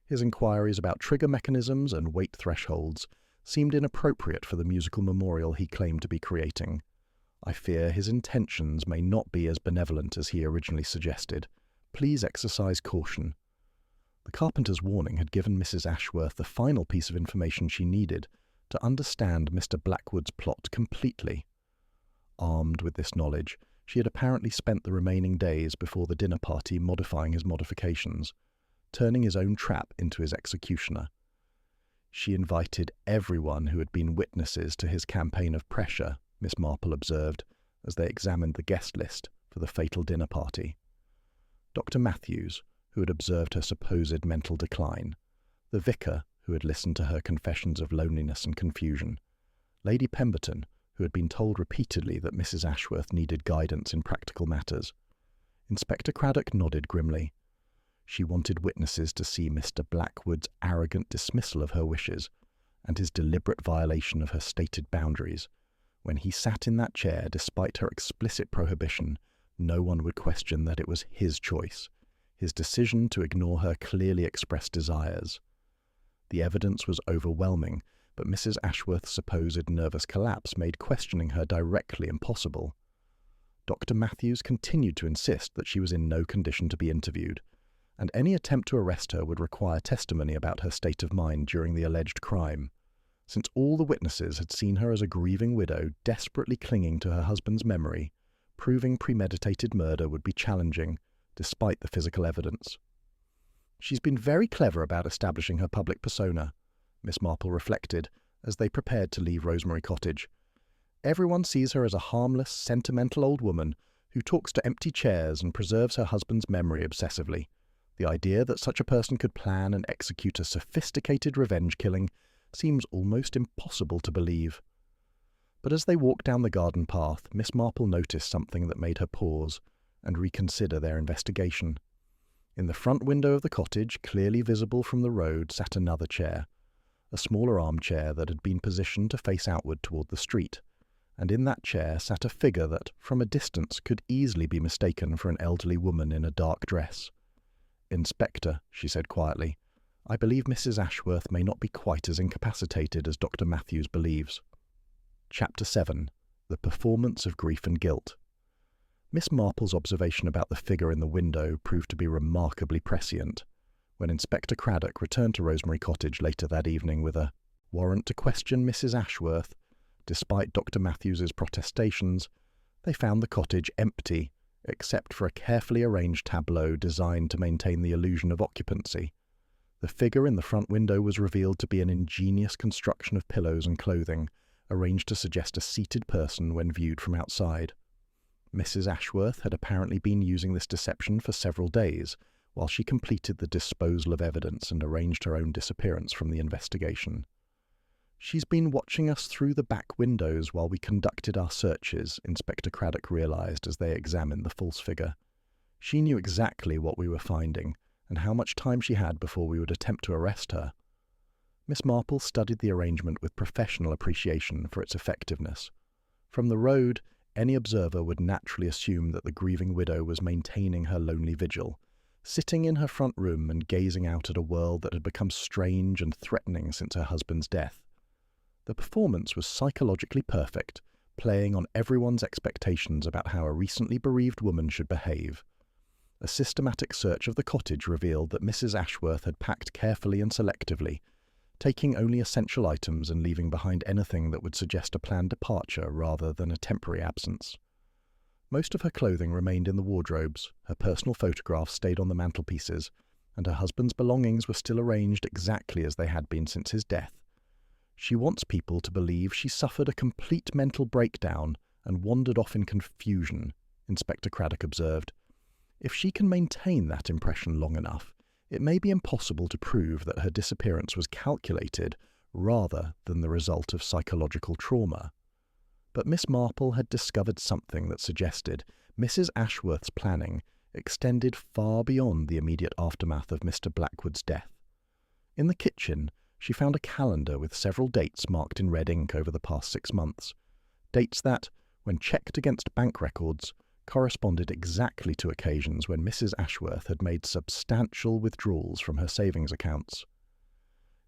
His inquiries about trigger mechanisms and weight thresholds seemed inappropriate for the musical memorial he claimed to be creating. I fear his intentions may not be as benevolent as he originally suggested. Please exercise caution. The carpenter's warning had given Mrs. Ashworth the final piece of information she needed to understand Mr. Blackwood's plot completely. Armed with this knowledge, she had apparently spent the remaining days before the dinner party modifying his modifications, turning his own trap into his executioner. She invited everyone who had been witnesses to his campaign of pressure, Miss Marple observed, as they examined the guest list for the fatal dinner party. Dr. Matthews, who had observed her supposed mental decline, the vicar, who had listened to her confessions of loneliness and confusion, Lady Pemberton, who had been told repeatedly that Mrs. Ashworth needed guidance in practical matters. Inspector Craddock nodded grimly. She wanted witnesses to see Mr. Blackwood's arrogant dismissal of her wishes and his deliberate violation of her stated boundaries. When he sat in that chair, despite her explicit prohibition, no one would question that it was his choice, his decision to ignore her clearly expressed desires. The evidence was overwhelming, but Mrs. Ashworth's supposed nervous collapse made questioning her directly impossible. Dr. Matthews continued to insist that she was in no condition to be interviewed, and any attempt to arrest her would require testimony about her state of mind during the alleged crime. Since all the witnesses had seen her as a grieving widow desperately clinging to her husband's memory, proving premeditated murder would be challenging, despite the physical evidence. She's been very clever about establishing her public persona, Miss Marple reflected, as they prepared to leave Rosemary Cottage. Everyone sees her as a harmless, sentimental old woman who talks to empty chairs and preserves her husband's memory obsessively. The idea that such a person could plan and execute a sophisticated revenge killing seems almost impossible to believe. But as they walked down the garden path, Miss Marple noticed something that made her pause and reconsider their investigation. In the front window of the cottage, clearly visible from the road, sat another chair, a smaller armchair that had been positioned to face outward toward the street, and in that chair sat a figure that, from a distance, could easily be mistaken for an elderly woman in a dark dress. "Inspector," she said quietly, "I believe Mrs. Ashworth may not be quite as incapacitated as Dr. Matthews believes." Chapter 7. The Performance of Grief and Guilt. Miss Marple's observation about the figure in the window proved to be remarkably prescient. When Inspector Craddock returned to Rosemary Cottage later that evening with a warrant to question Mrs. Ashworth, despite Dr. Matthews's protestations, they found the cottage empty, except for a carefully arranged tableau designed to maintain the illusion of occupancy. The figure in the front window was revealed to be an ingenious construction of pillows and clothing, arranged to suggest a seated person when viewed from outside. Mrs. Ashworth had apparently been using this deception for several days, while she completed the disposal of evidence and arranged her own disappearance from the investigation. "She's been watching us through the back windows while we conducted our searches," Inspector Craddock realized as they examined the false figure. "She knew exactly what we were finding, and how much time she had before we would attempt to arrest her." Miss Marple studied the arrangement with professional appreciation for its effectiveness. From the road, any observer would naturally assume that the grieving widow was maintaining her lonely vigil, sitting in her front room and gazing out at a world that had become strange and threatening since her husband's death. The performance was psychologically perfect, playing on everyone's expectations about how a recently bereaved woman should behave. A systematic search of the cottage revealed that Mrs. Ashworth had packed carefully and selectively, taking only essential items and leaving behind anything that would suggest a planned departure rather than a temporary absence. Most of her clothing remained in the wardrobes, her personal photographs stayed on the mantelpieces, and her husband's belongings were still arranged exactly as they had been since his death. "She wants people to believe she suffered a complete mental breakdown and wandered off in confusion," Inspector Craddock observed. "If she can maintain that impression long enough, it may be impossible to prove that her disappearance was calculated rather than the result of psychological trauma." But Miss Marple had discovered something that suggested Mrs. Ashworth's planning extended far beyond the immediate aftermath of Mr. Blackwood's death. In the kitchen, she found a calendar with several dates marked in red ink over the past 6 months, dates that, when checked against bank records, corresponded exactly to occasions when Mrs. Ashworth had made substantial withdrawals from her savings accounts.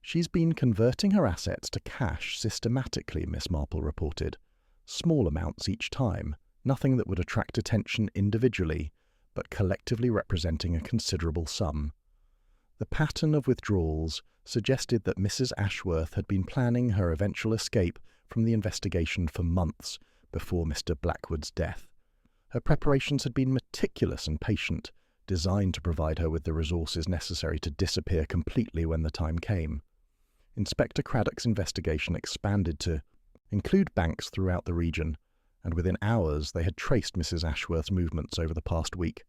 "She's been converting her assets to cash systematically," Miss Marple reported. "Small amounts each time, nothing that would attract attention individually, but collectively representing a considerable sum." The pattern of withdrawals suggested that Mrs. Ashworth had been planning her eventual escape from the investigation for months before Mr. Blackwood's death. Her preparations had been meticulous and patient, designed to provide her with the resources necessary to disappear completely when the time came. Inspector Craddock's investigation expanded to include banks throughout the region, and within hours they had traced Mrs. Ashworth's movements over the past week.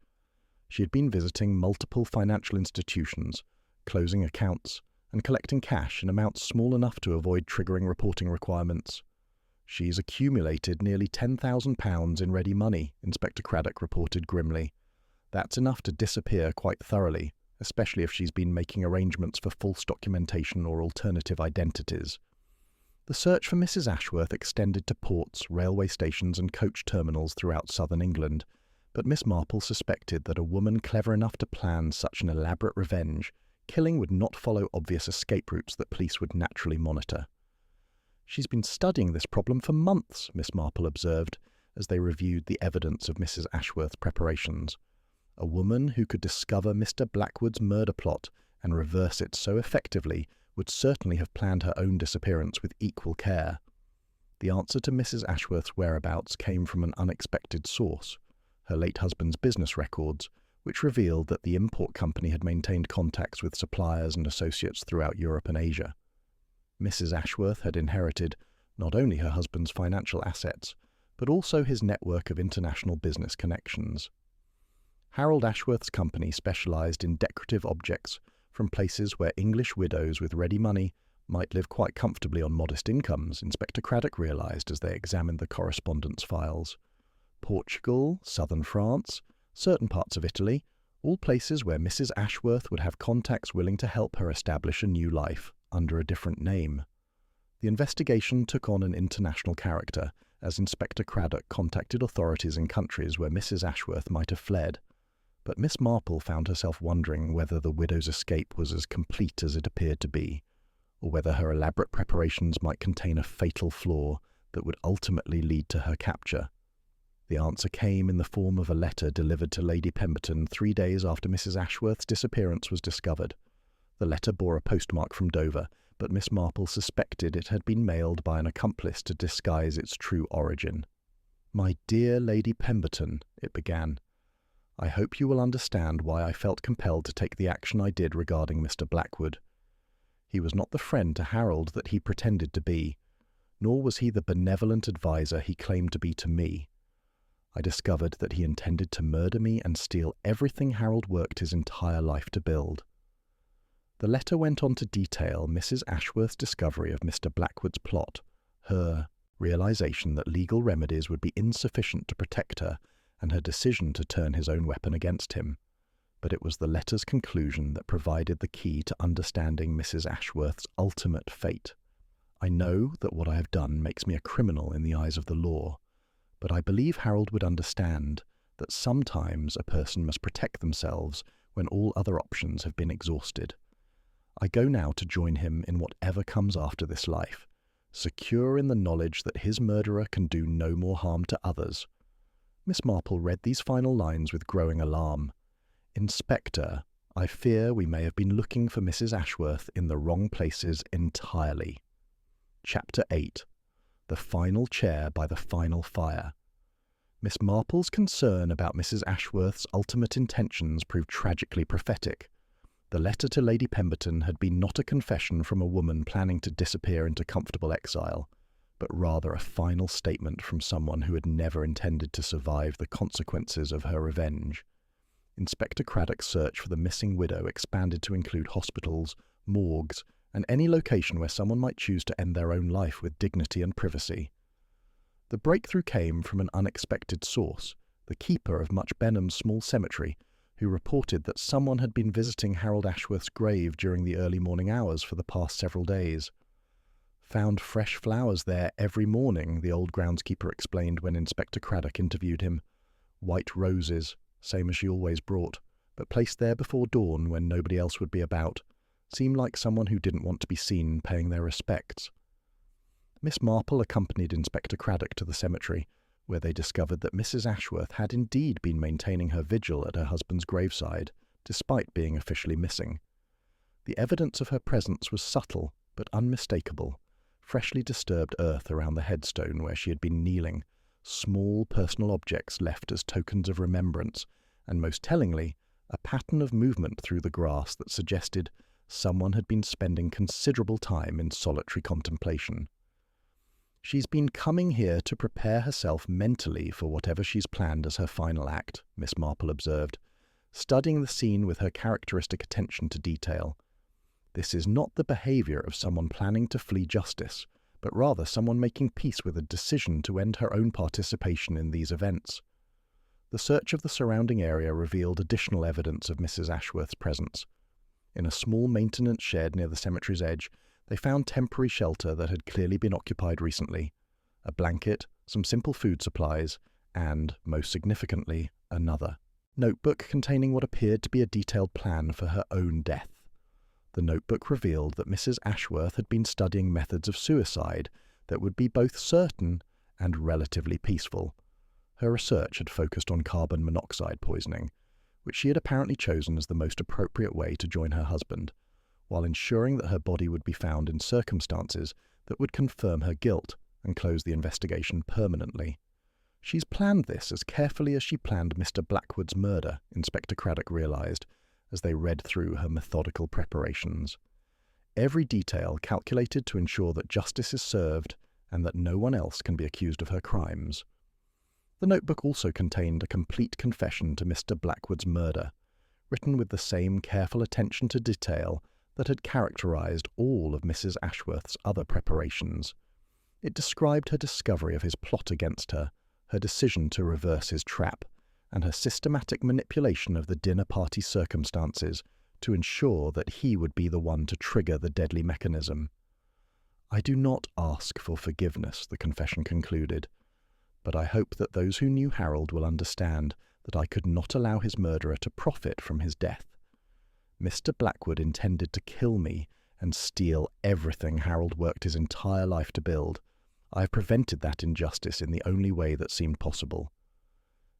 She had been visiting multiple financial institutions, closing accounts, and collecting cash in amounts small enough to avoid triggering reporting requirements. "She's accumulated nearly £10,000 in ready money," Inspector Craddock reported grimly. "That's enough to disappear quite thoroughly, especially if she's been making arrangements for false documentation or alternative identities." The search for Mrs. Ashworth extended to ports, railway stations and coach terminals throughout southern England, but Miss Marple suspected that a woman clever enough to plan such an elaborate revenge, killing would not follow obvious escape routes that police would naturally monitor. "She's been studying this problem for months," Miss Marple observed, as they reviewed the evidence of Mrs. Ashworth's preparations. "A woman who could discover Mr. Blackwood's murder plot and reverse it so effectively would certainly have planned her own disappearance with equal care." The answer to Mrs. Ashworth's whereabouts came from an unexpected source, her late husband's business records, which revealed that the import company had maintained contacts with suppliers and associates throughout Europe and Asia. Mrs. Ashworth had inherited not only her husband's financial assets, but also his network of international business connections. Harold Ashworth's company specialized in decorative objects from places where English widows with ready money might live quite comfortably on modest incomes, Inspector Craddock realized as they examined the correspondence files. Portugal, southern France, certain parts of Italy, all places where Mrs. Ashworth would have contacts willing to help her establish a new life under a different name. The investigation took on an international character as Inspector Craddock contacted authorities in countries where Mrs. Ashworth might have fled. But Miss Marple found herself wondering whether the widow's escape was as complete as it appeared to be, or whether her elaborate preparations might contain a fatal flaw that would ultimately lead to her capture. The answer came in the form of a letter delivered to Lady Pemberton 3 days after Mrs. Ashworth's disappearance was discovered. The letter bore a postmark from Dover, but Miss Marple suspected it had been mailed by an accomplice to disguise its true origin. "My dear Lady Pemberton," it began, "I hope you will understand why I felt compelled to take the action I did regarding Mr. Blackwood. He was not the friend to Harold that he pretended to be, nor was he the benevolent adviser he claimed to be to me. I discovered that he intended to murder me and steal everything Harold worked his entire life to build." The letter went on to detail Mrs. Ashworth's discovery of Mr. Blackwood's plot, her realization that legal remedies would be insufficient to protect her, and her decision to turn his own weapon against him. But it was the letter's conclusion that provided the key to understanding Mrs. Ashworth's ultimate fate. "I know that what I have done makes me a criminal in the eyes of the law, but I believe Harold would understand that sometimes a person must protect themselves when all other options have been exhausted. I go now to join him in whatever comes after this life, secure in the knowledge that his murderer can do no more harm to others." Miss Marple read these final lines with growing alarm. "Inspector, I fear we may have been looking for Mrs. Ashworth in the wrong places entirely." Chapter 8. The Final Chair by the Final Fire. Miss Marple's concern about Mrs. Ashworth's ultimate intentions proved tragically prophetic. The letter to Lady Pemberton had been not a confession from a woman planning to disappear into comfortable exile, but rather a final statement from someone who had never intended to survive the consequences of her revenge. Inspector Craddock's search for the missing widow expanded to include hospitals, morgues, and any location where someone might choose to end their own life with dignity and privacy. The breakthrough came from an unexpected source, the keeper of Much Benham's small cemetery, who reported that someone had been visiting Harold Ashworth's grave during the early morning hours for the past several days. Found fresh flowers there every morning, the old groundskeeper explained when Inspector Craddock interviewed him. White roses, same as she always brought, but placed there before dawn when nobody else would be about. Seemed like someone who didn't want to be seen paying their respects. Miss Marple accompanied Inspector Craddock to the cemetery, where they discovered that Mrs. Ashworth had indeed been maintaining her vigil at her husband's graveside, despite being officially missing. The evidence of her presence was subtle but unmistakable. Freshly disturbed earth around the headstone where she had been kneeling, small personal objects left as tokens of remembrance, and most tellingly, a pattern of movement through the grass that suggested someone had been spending considerable time in solitary contemplation. "She's been coming here to prepare herself mentally for whatever she's planned as her final act," Miss Marple observed, studying the scene with her characteristic attention to detail. "This is not the behaviour of someone planning to flee justice, but rather someone making peace with a decision to end her own participation in these events." The search of the surrounding area revealed additional evidence of Mrs. Ashworth's presence. In a small maintenance shed near the cemetery's edge, they found temporary shelter that had clearly been occupied recently. A blanket, some simple food supplies, and, most significantly, another notebook containing what appeared to be a detailed plan for her own death. The notebook revealed that Mrs. Ashworth had been studying methods of suicide that would be both certain and relatively peaceful. Her research had focused on carbon monoxide poisoning, which she had apparently chosen as the most appropriate way to join her husband, while ensuring that her body would be found in circumstances that would confirm her guilt and close the investigation permanently. "She's planned this as carefully as she planned Mr. Blackwood's murder," Inspector Craddock realised, as they read through her methodical preparations. "Every detail calculated to ensure that justice is served and that no one else can be accused of her crimes." The notebook also contained a complete confession to Mr. Blackwood's murder, written with the same careful attention to detail that had characterised all of Mrs. Ashworth's other preparations. It described her discovery of his plot against her, her decision to reverse his trap, and her systematic manipulation of the dinner party circumstances to ensure that he would be the one to trigger the deadly mechanism. "I do not ask for forgiveness," the confession concluded, "but I hope that those who knew Harold will understand that I could not allow his murderer to profit from his death. Mr. Blackwood intended to kill me and steal everything Harold worked his entire life to build. I have prevented that injustice in the only way that seemed possible."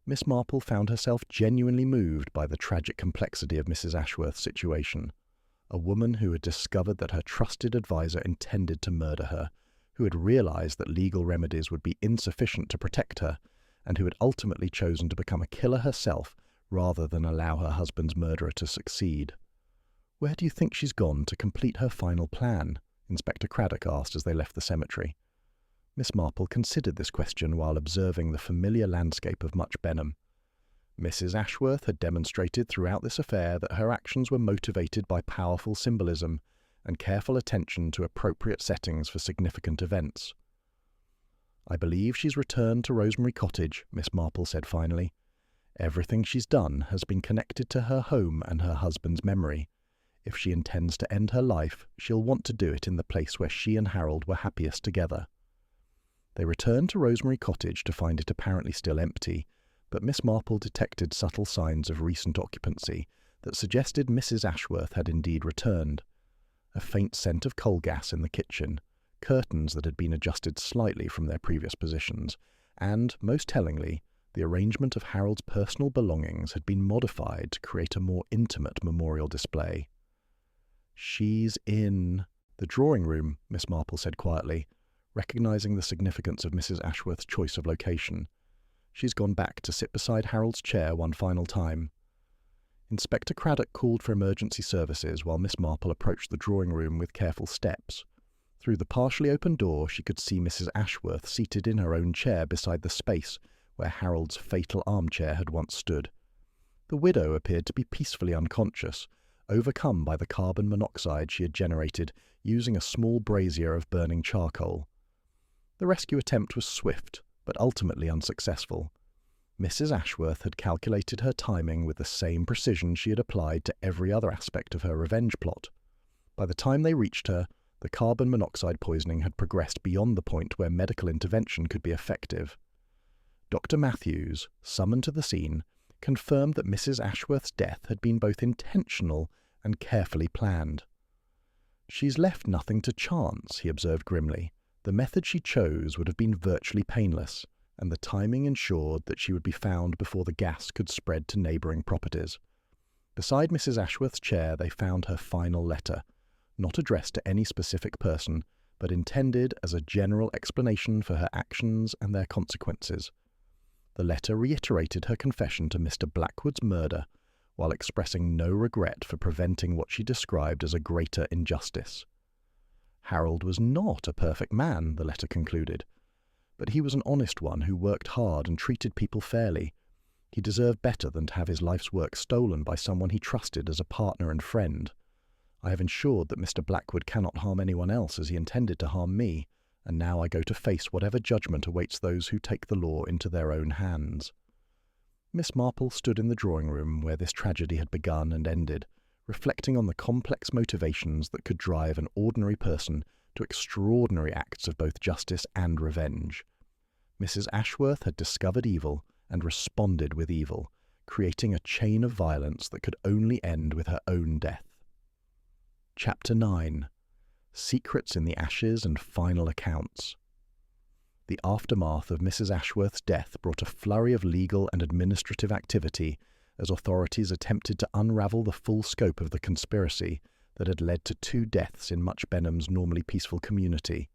Miss Marple found herself genuinely moved by the tragic complexity of Mrs. Ashworth's situation. A woman who had discovered that her trusted adviser intended to murder her, who had realised that legal remedies would be insufficient to protect her, and who had ultimately chosen to become a killer herself rather than allow her husband's murderer to succeed. "Where do you think she's gone to complete her final plan?" Inspector Craddock asked as they left the cemetery. Miss Marple considered this question while observing the familiar landscape of Much Benham. Mrs. Ashworth had demonstrated throughout this affair that her actions were motivated by powerful symbolism and careful attention to appropriate settings for significant events. "I believe she's returned to Rosemary Cottage," Miss Marple said finally. "Everything she's done has been connected to her home and her husband's memory. If she intends to end her life, she'll want to do it in the place where she and Harold were happiest together." They returned to Rosemary Cottage to find it apparently still empty, but Miss Marple detected subtle signs of recent occupancy that suggested Mrs. Ashworth had indeed returned. A faint scent of coal gas in the kitchen, curtains that had been adjusted slightly from their previous positions, and, most tellingly, the arrangement of Harold's personal belongings had been modified to create a more intimate memorial display. "She's in the drawing room," Miss Marple said quietly, recognising the significance of Mrs. Ashworth's choice of location. "She's gone back to sit beside Harold's chair one final time." Inspector Craddock called for emergency services while Miss Marple approached the drawing room with careful steps. Through the partially open door she could see Mrs. Ashworth seated in her own chair beside the space where Harold's fatal armchair had once stood. The widow appeared to be peacefully unconscious, overcome by the carbon monoxide she had generated using a small brazier of burning charcoal. The rescue attempt was swift, but ultimately unsuccessful. Mrs. Ashworth had calculated her timing with the same precision she had applied to every other aspect of her revenge plot. By the time they reached her, The carbon monoxide poisoning had progressed beyond the point where medical intervention could be effective. Dr. Matthews, summoned to the scene, confirmed that Mrs. Ashworth's death had been both intentional and carefully planned. "She's left nothing to chance," he observed grimly. "The method she chose would have been virtually painless, and the timing ensured that she would be found before the gas could spread to neighbouring properties." Beside Mrs. Ashworth's chair they found her final letter, not addressed to any specific person, but intended as a general explanation for her actions and their consequences. The letter reiterated her confession to Mr. Blackwood's murder, while expressing no regret for preventing what she described as a greater injustice. Harold was not a perfect man, the letter concluded, but he was an honest one who worked hard and treated people fairly. He deserved better than to have his life's work stolen by someone he trusted as a partner and friend. I have ensured that Mr. Blackwood cannot harm anyone else as he intended to harm me, and now I go to face whatever judgment awaits those who take the law into their own hands. Miss Marple stood in the drawing-room where this tragedy had begun and ended, reflecting on the complex motivations that could drive an ordinary person to extraordinary acts of both justice and revenge. Mrs. Ashworth had discovered evil and responded with evil, creating a chain of violence that could only end with her own death. Chapter 9. Secrets in the Ashes and Final Accounts. The aftermath of Mrs. Ashworth's death brought a flurry of legal and administrative activity as authorities attempted to unravel the full scope of the conspiracy that had led to 2 deaths in Much Benham's normally peaceful community.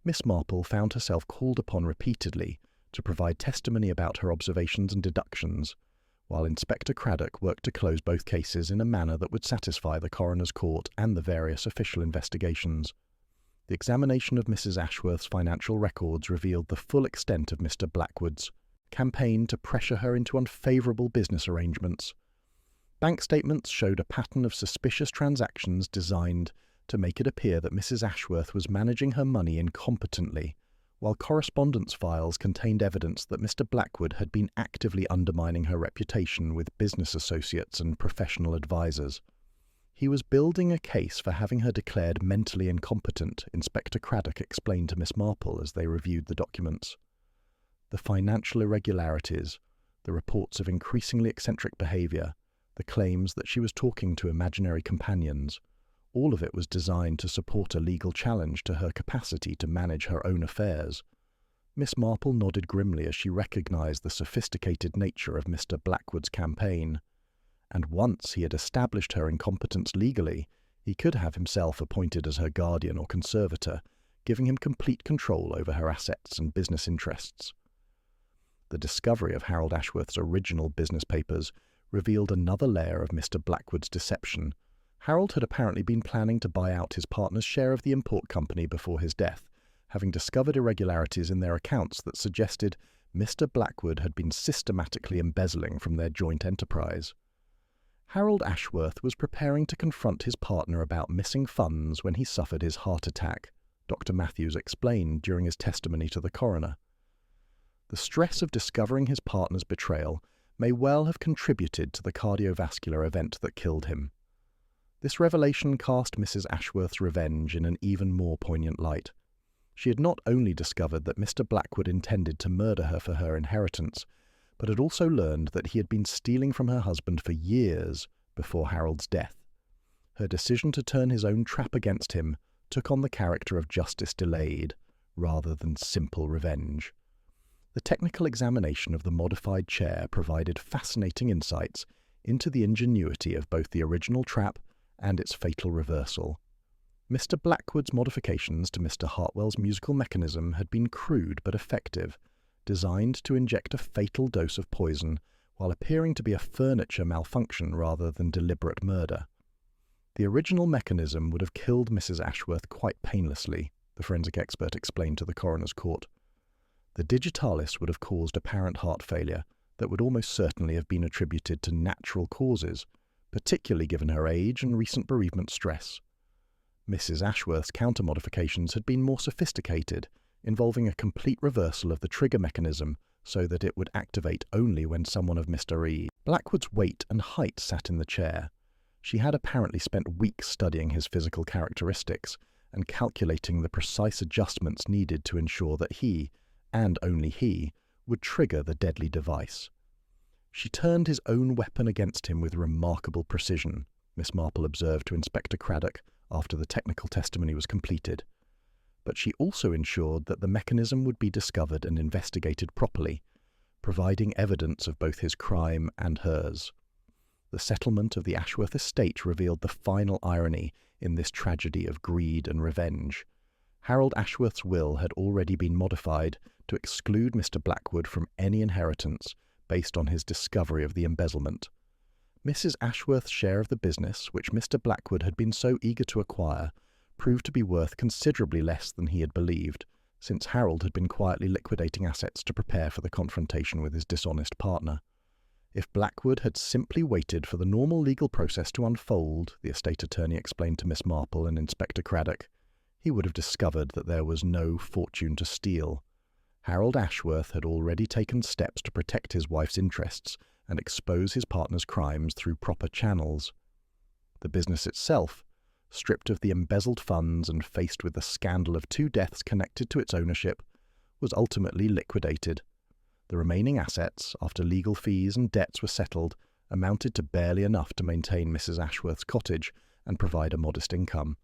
Miss Marple found herself called upon repeatedly to provide testimony about her observations and deductions, while Inspector Craddock worked to close both cases in a manner that would satisfy the coroner's court and the various official investigations. The examination of Mrs. Ashworth's financial records revealed the full extent of Mr. Blackwood's campaign to pressure her into unfavourable business arrangements. Bank statements showed a pattern of suspicious transactions designed to make it appear that Mrs. Ashworth was managing her money incompetently, while correspondence files contained evidence that Mr. Blackwood had been actively undermining her reputation with business associates and professional advisors. He was building a case for having her declared mentally incompetent, Inspector Craddock explained to Miss Marple as they reviewed the documents. The financial irregularities, the reports of increasingly eccentric behaviour, the claims that she was talking to imaginary companions, all of it was designed to support a legal challenge to her capacity to manage her own affairs. Miss Marple nodded grimly as she recognised the sophisticated nature of Mr. Blackwood's campaign. And once he had established her incompetence legally, he could have himself appointed as her guardian or conservator, giving him complete control over her assets and business interests. The discovery of Harold Ashworth's original business papers revealed another layer of Mr. Blackwood's deception. Harold had apparently been planning to buy out his partner's share of the import company before his death, having discovered irregularities in their accounts that suggested Mr. Blackwood had been systematically embezzling from their joint enterprise. Harold Ashworth was preparing to confront his partner about missing funds when he suffered his heart attack, Dr. Matthews explained during his testimony to the coroner. The stress of discovering his partner's betrayal may well have contributed to the cardiovascular event that killed him. This revelation cast Mrs. Ashworth's revenge in an even more poignant light. She had not only discovered that Mr. Blackwood intended to murder her for her inheritance, but had also learned that he had been stealing from her husband for years before Harold's death. Her decision to turn his own trap against him took on the character of justice delayed, rather than simple revenge. The technical examination of the modified chair provided fascinating insights into the ingenuity of both the original trap and its fatal reversal. Mr. Blackwood's modifications to Mr. Hartwell's musical mechanism had been crude but effective, designed to inject a fatal dose of poison while appearing to be a furniture malfunction rather than deliberate murder. The original mechanism would have killed Mrs. Ashworth quite painlessly, the forensic expert explained to the coroner's court. The digitalis would have caused apparent heart failure that would almost certainly have been attributed to natural causes, particularly given her age and recent bereavement stress. Mrs. Ashworth's counter-modifications had been more sophisticated, involving a complete reversal of the trigger mechanism so that it would activate only when someone of Mr. E. Blackwood's weight and height sat in the chair. She had apparently spent weeks studying his physical characteristics and calculating the precise adjustments needed to ensure that he, and only he, would trigger the deadly device. She turned his own weapon against him with remarkable precision, Miss Marple observed to Inspector Craddock after the technical testimony was completed. But she also ensured that the mechanism would be discovered and investigated properly, providing evidence of both his crime and hers. The settlement of the Ashworth estate revealed the final irony in this tragedy of greed and revenge. Harold Ashworth's will had already been modified to exclude Mr. Blackwood from any inheritance based on his discovery of the embezzlement. Mrs. Ashworth's share of the business, which Mr. Blackwood had been so eager to acquire, proved to be worth considerably less than he had believed, since Harold had been quietly liquidating assets to prepare for the confrontation with his dishonest partner. If Blackwood had simply waited for the normal legal process to unfold, the estate attorney explained to Miss Marple and Inspector Craddock, he would have discovered that there was no fortune to steal. Harold Ashworth had already taken steps to protect his wife's interests and expose his partner's crimes through proper channels. The business itself, stripped of the embezzled funds and faced with the scandal of 2 deaths connected to its ownership, was ultimately liquidated. The remaining assets, after legal fees and debts were settled, amounted to barely enough to maintain Mrs. Ashworth's cottage and provide a modest income.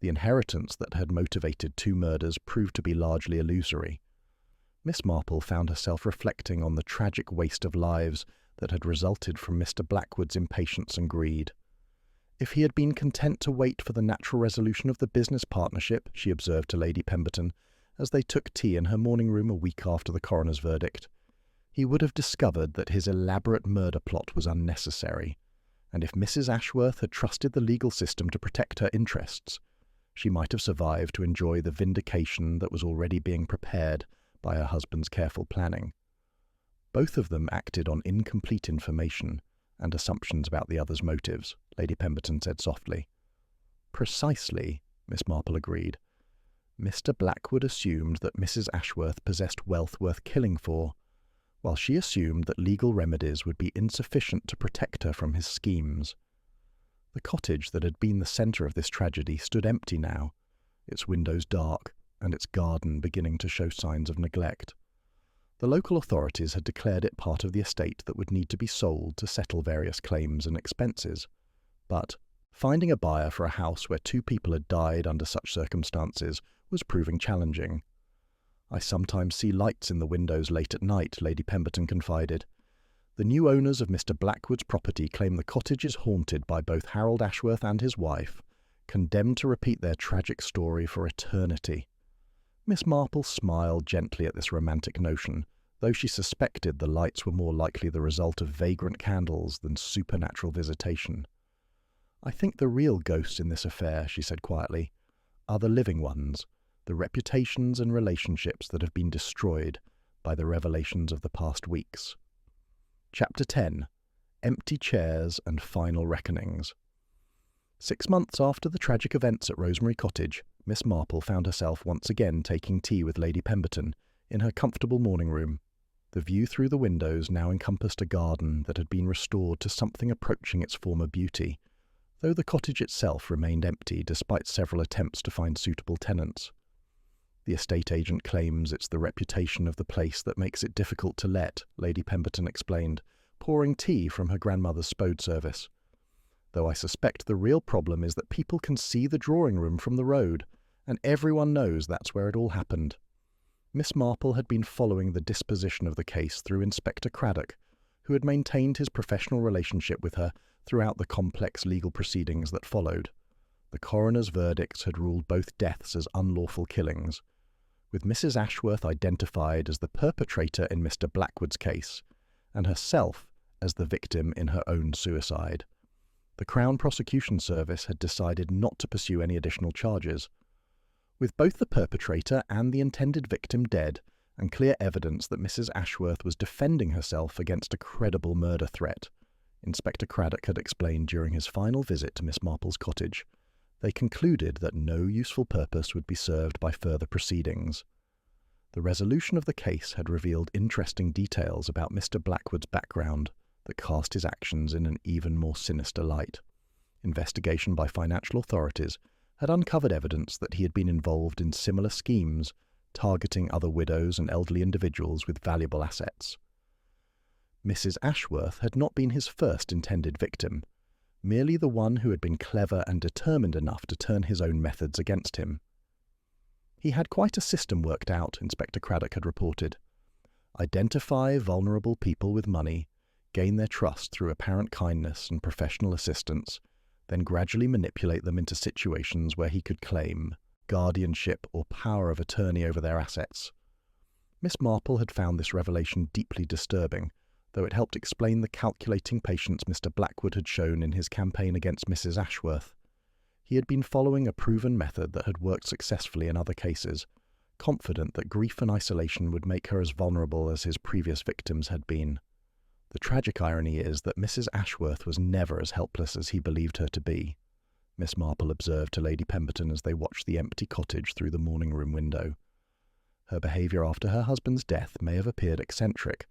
The inheritance that had motivated 2 murders proved to be largely illusory. Miss Marple found herself reflecting on the tragic waste of lives that had resulted from Mr. Blackwood's impatience and greed. If he had been content to wait for the natural resolution of the business partnership, she observed to Lady Pemberton, as they took tea in her morning room a week after the coroner's verdict, he would have discovered that his elaborate murder plot was unnecessary, and if Mrs. Ashworth had trusted the legal system to protect her interests, she might have survived to enjoy the vindication that was already being prepared by her husband's careful planning. Both of them acted on incomplete information and assumptions about the other's motives, Lady Pemberton said softly. Precisely, Miss Marple agreed. Mr. Blackwood assumed that Mrs. Ashworth possessed wealth worth killing for, while she assumed that legal remedies would be insufficient to protect her from his schemes. The cottage that had been the centre of this tragedy stood empty now, its windows dark and its garden beginning to show signs of neglect. The local authorities had declared it part of the estate that would need to be sold to settle various claims and expenses. But finding a buyer for a house where 2 people had died under such circumstances was proving challenging. I sometimes see lights in the windows late at night, Lady Pemberton confided. The new owners of Mr. Blackwood's property claim the cottage is haunted by both Harold Ashworth and his wife, condemned to repeat their tragic story for eternity. Miss Marple smiled gently at this romantic notion, though she suspected the lights were more likely the result of vagrant candles than supernatural visitation. I think the real ghosts in this affair, she said quietly, are the living ones, the reputations and relationships that have been destroyed by the revelations of the past weeks. Chapter 10. Empty Chairs and Final Reckonings. 6 months after the tragic events at Rosemary Cottage, Miss Marple found herself once again taking tea with Lady Pemberton in her comfortable morning room. The view through the windows now encompassed a garden that had been restored to something approaching its former beauty, though the cottage itself remained empty despite several attempts to find suitable tenants. The estate agent claims it's the reputation of the place that makes it difficult to let, Lady Pemberton explained, pouring tea from her grandmother's spode service. Though I suspect the real problem is that people can see the drawing room from the road, and everyone knows that's where it all happened. Miss Marple had been following the disposition of the case through Inspector Craddock, who had maintained his professional relationship with her throughout the complex legal proceedings that followed. The coroner's verdicts had ruled both deaths as unlawful killings, with Mrs. Ashworth identified as the perpetrator in Mr. Blackwood's case, and herself as the victim in her own suicide. The Crown Prosecution Service had decided not to pursue any additional charges. With both the perpetrator and the intended victim dead, and clear evidence that Mrs. Ashworth was defending herself against a credible murder threat, Inspector Craddock had explained during his final visit to Miss Marple's cottage, they concluded that no useful purpose would be served by further proceedings. The resolution of the case had revealed interesting details about Mr. Blackwood's background that cast his actions in an even more sinister light. Investigation by financial authorities had uncovered evidence that he had been involved in similar schemes, targeting other widows and elderly individuals with valuable assets. Mrs. Ashworth had not been his first intended victim, merely the one who had been clever and determined enough to turn his own methods against him. He had quite a system worked out, Inspector Craddock had reported. Identify vulnerable people with money, gain their trust through apparent kindness and professional assistance, then gradually manipulate them into situations where he could claim guardianship or power of attorney over their assets. Miss Marple had found this revelation deeply disturbing, though it helped explain the calculating patience Mr. Blackwood had shown in his campaign against Mrs. Ashworth. He had been following a proven method that had worked successfully in other cases, confident that grief and isolation would make her as vulnerable as his previous victims had been. The tragic irony is that Mrs. Ashworth was never as helpless as he believed her to be, Miss Marple observed to Lady Pemberton as they watched the empty cottage through the morning-room window. Her behaviour after her husband's death may have appeared eccentric,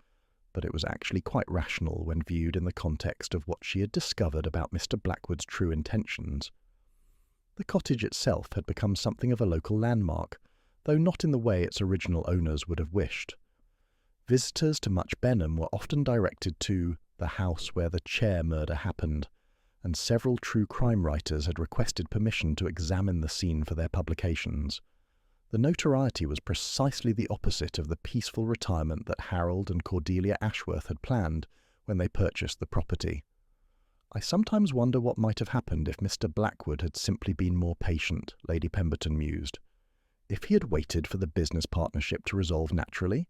but it was actually quite rational when viewed in the context of what she had discovered about Mr. Blackwood's true intentions. The cottage itself had become something of a local landmark, though not in the way its original owners would have wished. Visitors to Much Benham were often directed to the house where the chair murder happened, and several true crime writers had requested permission to examine the scene for their publications. The notoriety was precisely the opposite of the peaceful retirement that Harold and Cordelia Ashworth had planned when they purchased the property. I sometimes wonder what might have happened if Mr. Blackwood had simply been more patient, Lady Pemberton mused. If he had waited for the business partnership to resolve naturally,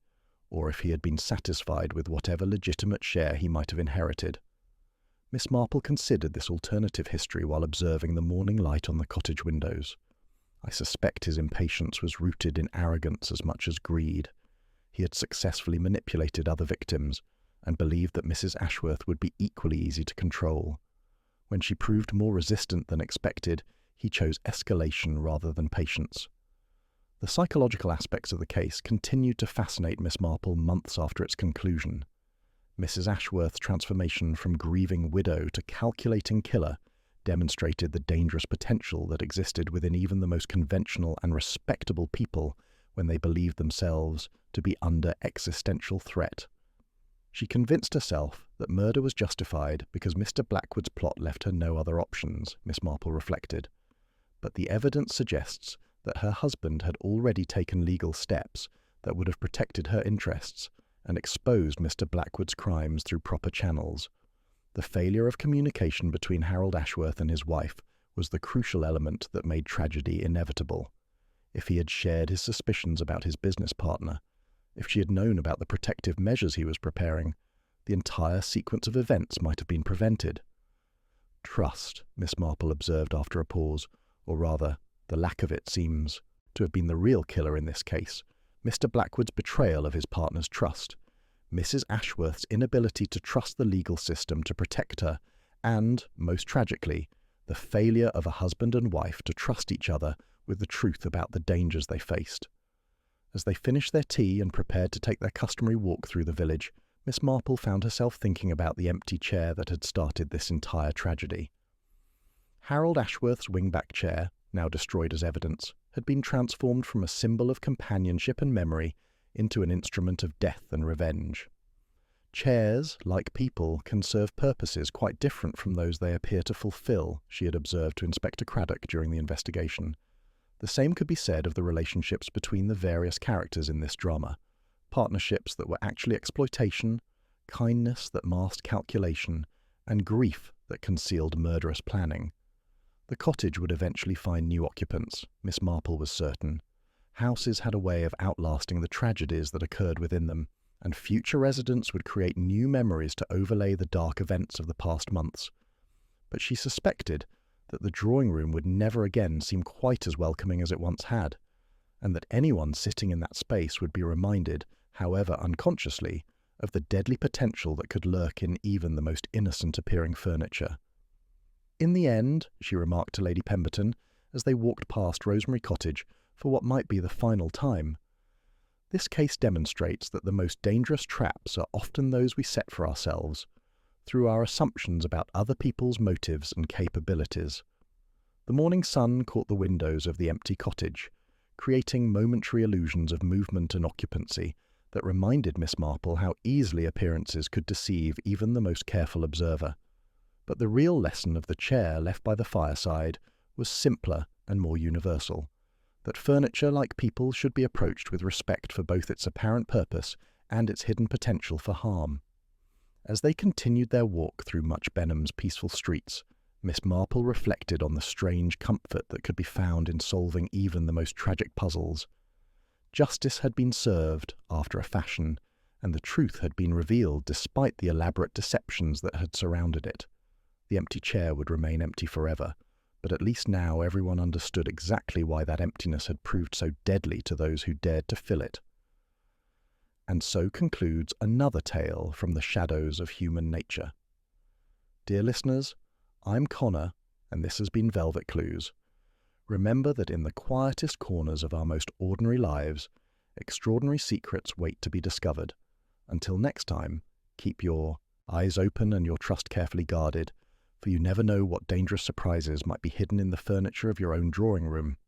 or if he had been satisfied with whatever legitimate share he might have inherited. Miss Marple considered this alternative history while observing the morning light on the cottage windows. I suspect his impatience was rooted in arrogance as much as greed. He had successfully manipulated other victims, and believed that Mrs. Ashworth would be equally easy to control. When she proved more resistant than expected, he chose escalation rather than patience. The psychological aspects of the case continued to fascinate Miss Marple months after its conclusion. Mrs. Ashworth's transformation from grieving widow to calculating killer demonstrated the dangerous potential that existed within even the most conventional and respectable people when they believed themselves to be under existential threat. She convinced herself that murder was justified because Mr. Blackwood's plot left her no other options, Miss Marple reflected. But the evidence suggests that her husband had already taken legal steps that would have protected her interests and exposed Mr. Blackwood's crimes through proper channels. The failure of communication between Harold Ashworth and his wife was the crucial element that made tragedy inevitable. If he had shared his suspicions about his business partner, if she had known about the protective measures he was preparing, the entire sequence of events might have been prevented. Trust, Miss Marple observed after a pause, or rather, the lack of it seems to have been the real killer in this case. Mr. Blackwood's betrayal of his partner's trust, Mrs. Ashworth's inability to trust the legal system to protect her, and, most tragically, the failure of a husband and wife to trust each other with the truth about the dangers they faced. As they finished their tea and prepared to take their customary walk through the village, Miss Marple found herself thinking about the empty chair that had started this entire tragedy. Harold Ashworth's wingback chair, now destroyed as evidence, had been transformed from a symbol of companionship and memory into an instrument of death and revenge. Chairs, like people, can serve purposes quite different from those they appear to fulfill, she had observed to Inspector Craddock during the investigation. The same could be said of the relationships between the various characters in this drama, partnerships that were actually exploitation, kindness that masked calculation, and grief that concealed murderous planning. The cottage would eventually find new occupants, Miss Marple was certain. Houses had a way of outlasting the tragedies that occurred within them, and future residents would create new memories to overlay the dark events of the past months. But she suspected that the drawing room would never again seem quite as welcoming as it once had, and that anyone sitting in that space would be reminded, however unconsciously, of the deadly potential that could lurk in even the most innocent-appearing furniture. In the end, she remarked to Lady Pemberton, as they walked past Rosemary Cottage for what might be the final time, this case demonstrates that the most dangerous traps are often those we set for ourselves, through our assumptions about other people's motives and capabilities. The morning sun caught the windows of the empty cottage, creating momentary illusions of movement and occupancy that reminded Miss Marple how easily appearances could deceive even the most careful observer. But the real lesson of the chair left by the fireside was simpler and more universal, that furniture, like people, should be approached with respect for both its apparent purpose and its hidden potential for harm. As they continued their walk through Much Benham's peaceful streets, Miss Marple reflected on the strange comfort that could be found in solving even the most tragic puzzles. Justice had been served after a fashion, and the truth had been revealed despite the elaborate deceptions that had surrounded it. The empty chair would remain empty forever, but at least now everyone understood exactly why that emptiness had proved so deadly to those who dared to fill it. And so concludes another tale from the shadows of human nature. Dear listeners, I'm Connor, and this has been Velvet Clues. Remember that in the quietest corners of our most ordinary lives, extraordinary secrets wait to be discovered. Until next time, keep your eyes open and your trust carefully guarded, for you never know what dangerous surprises might be hidden in the furniture of your own drawing room.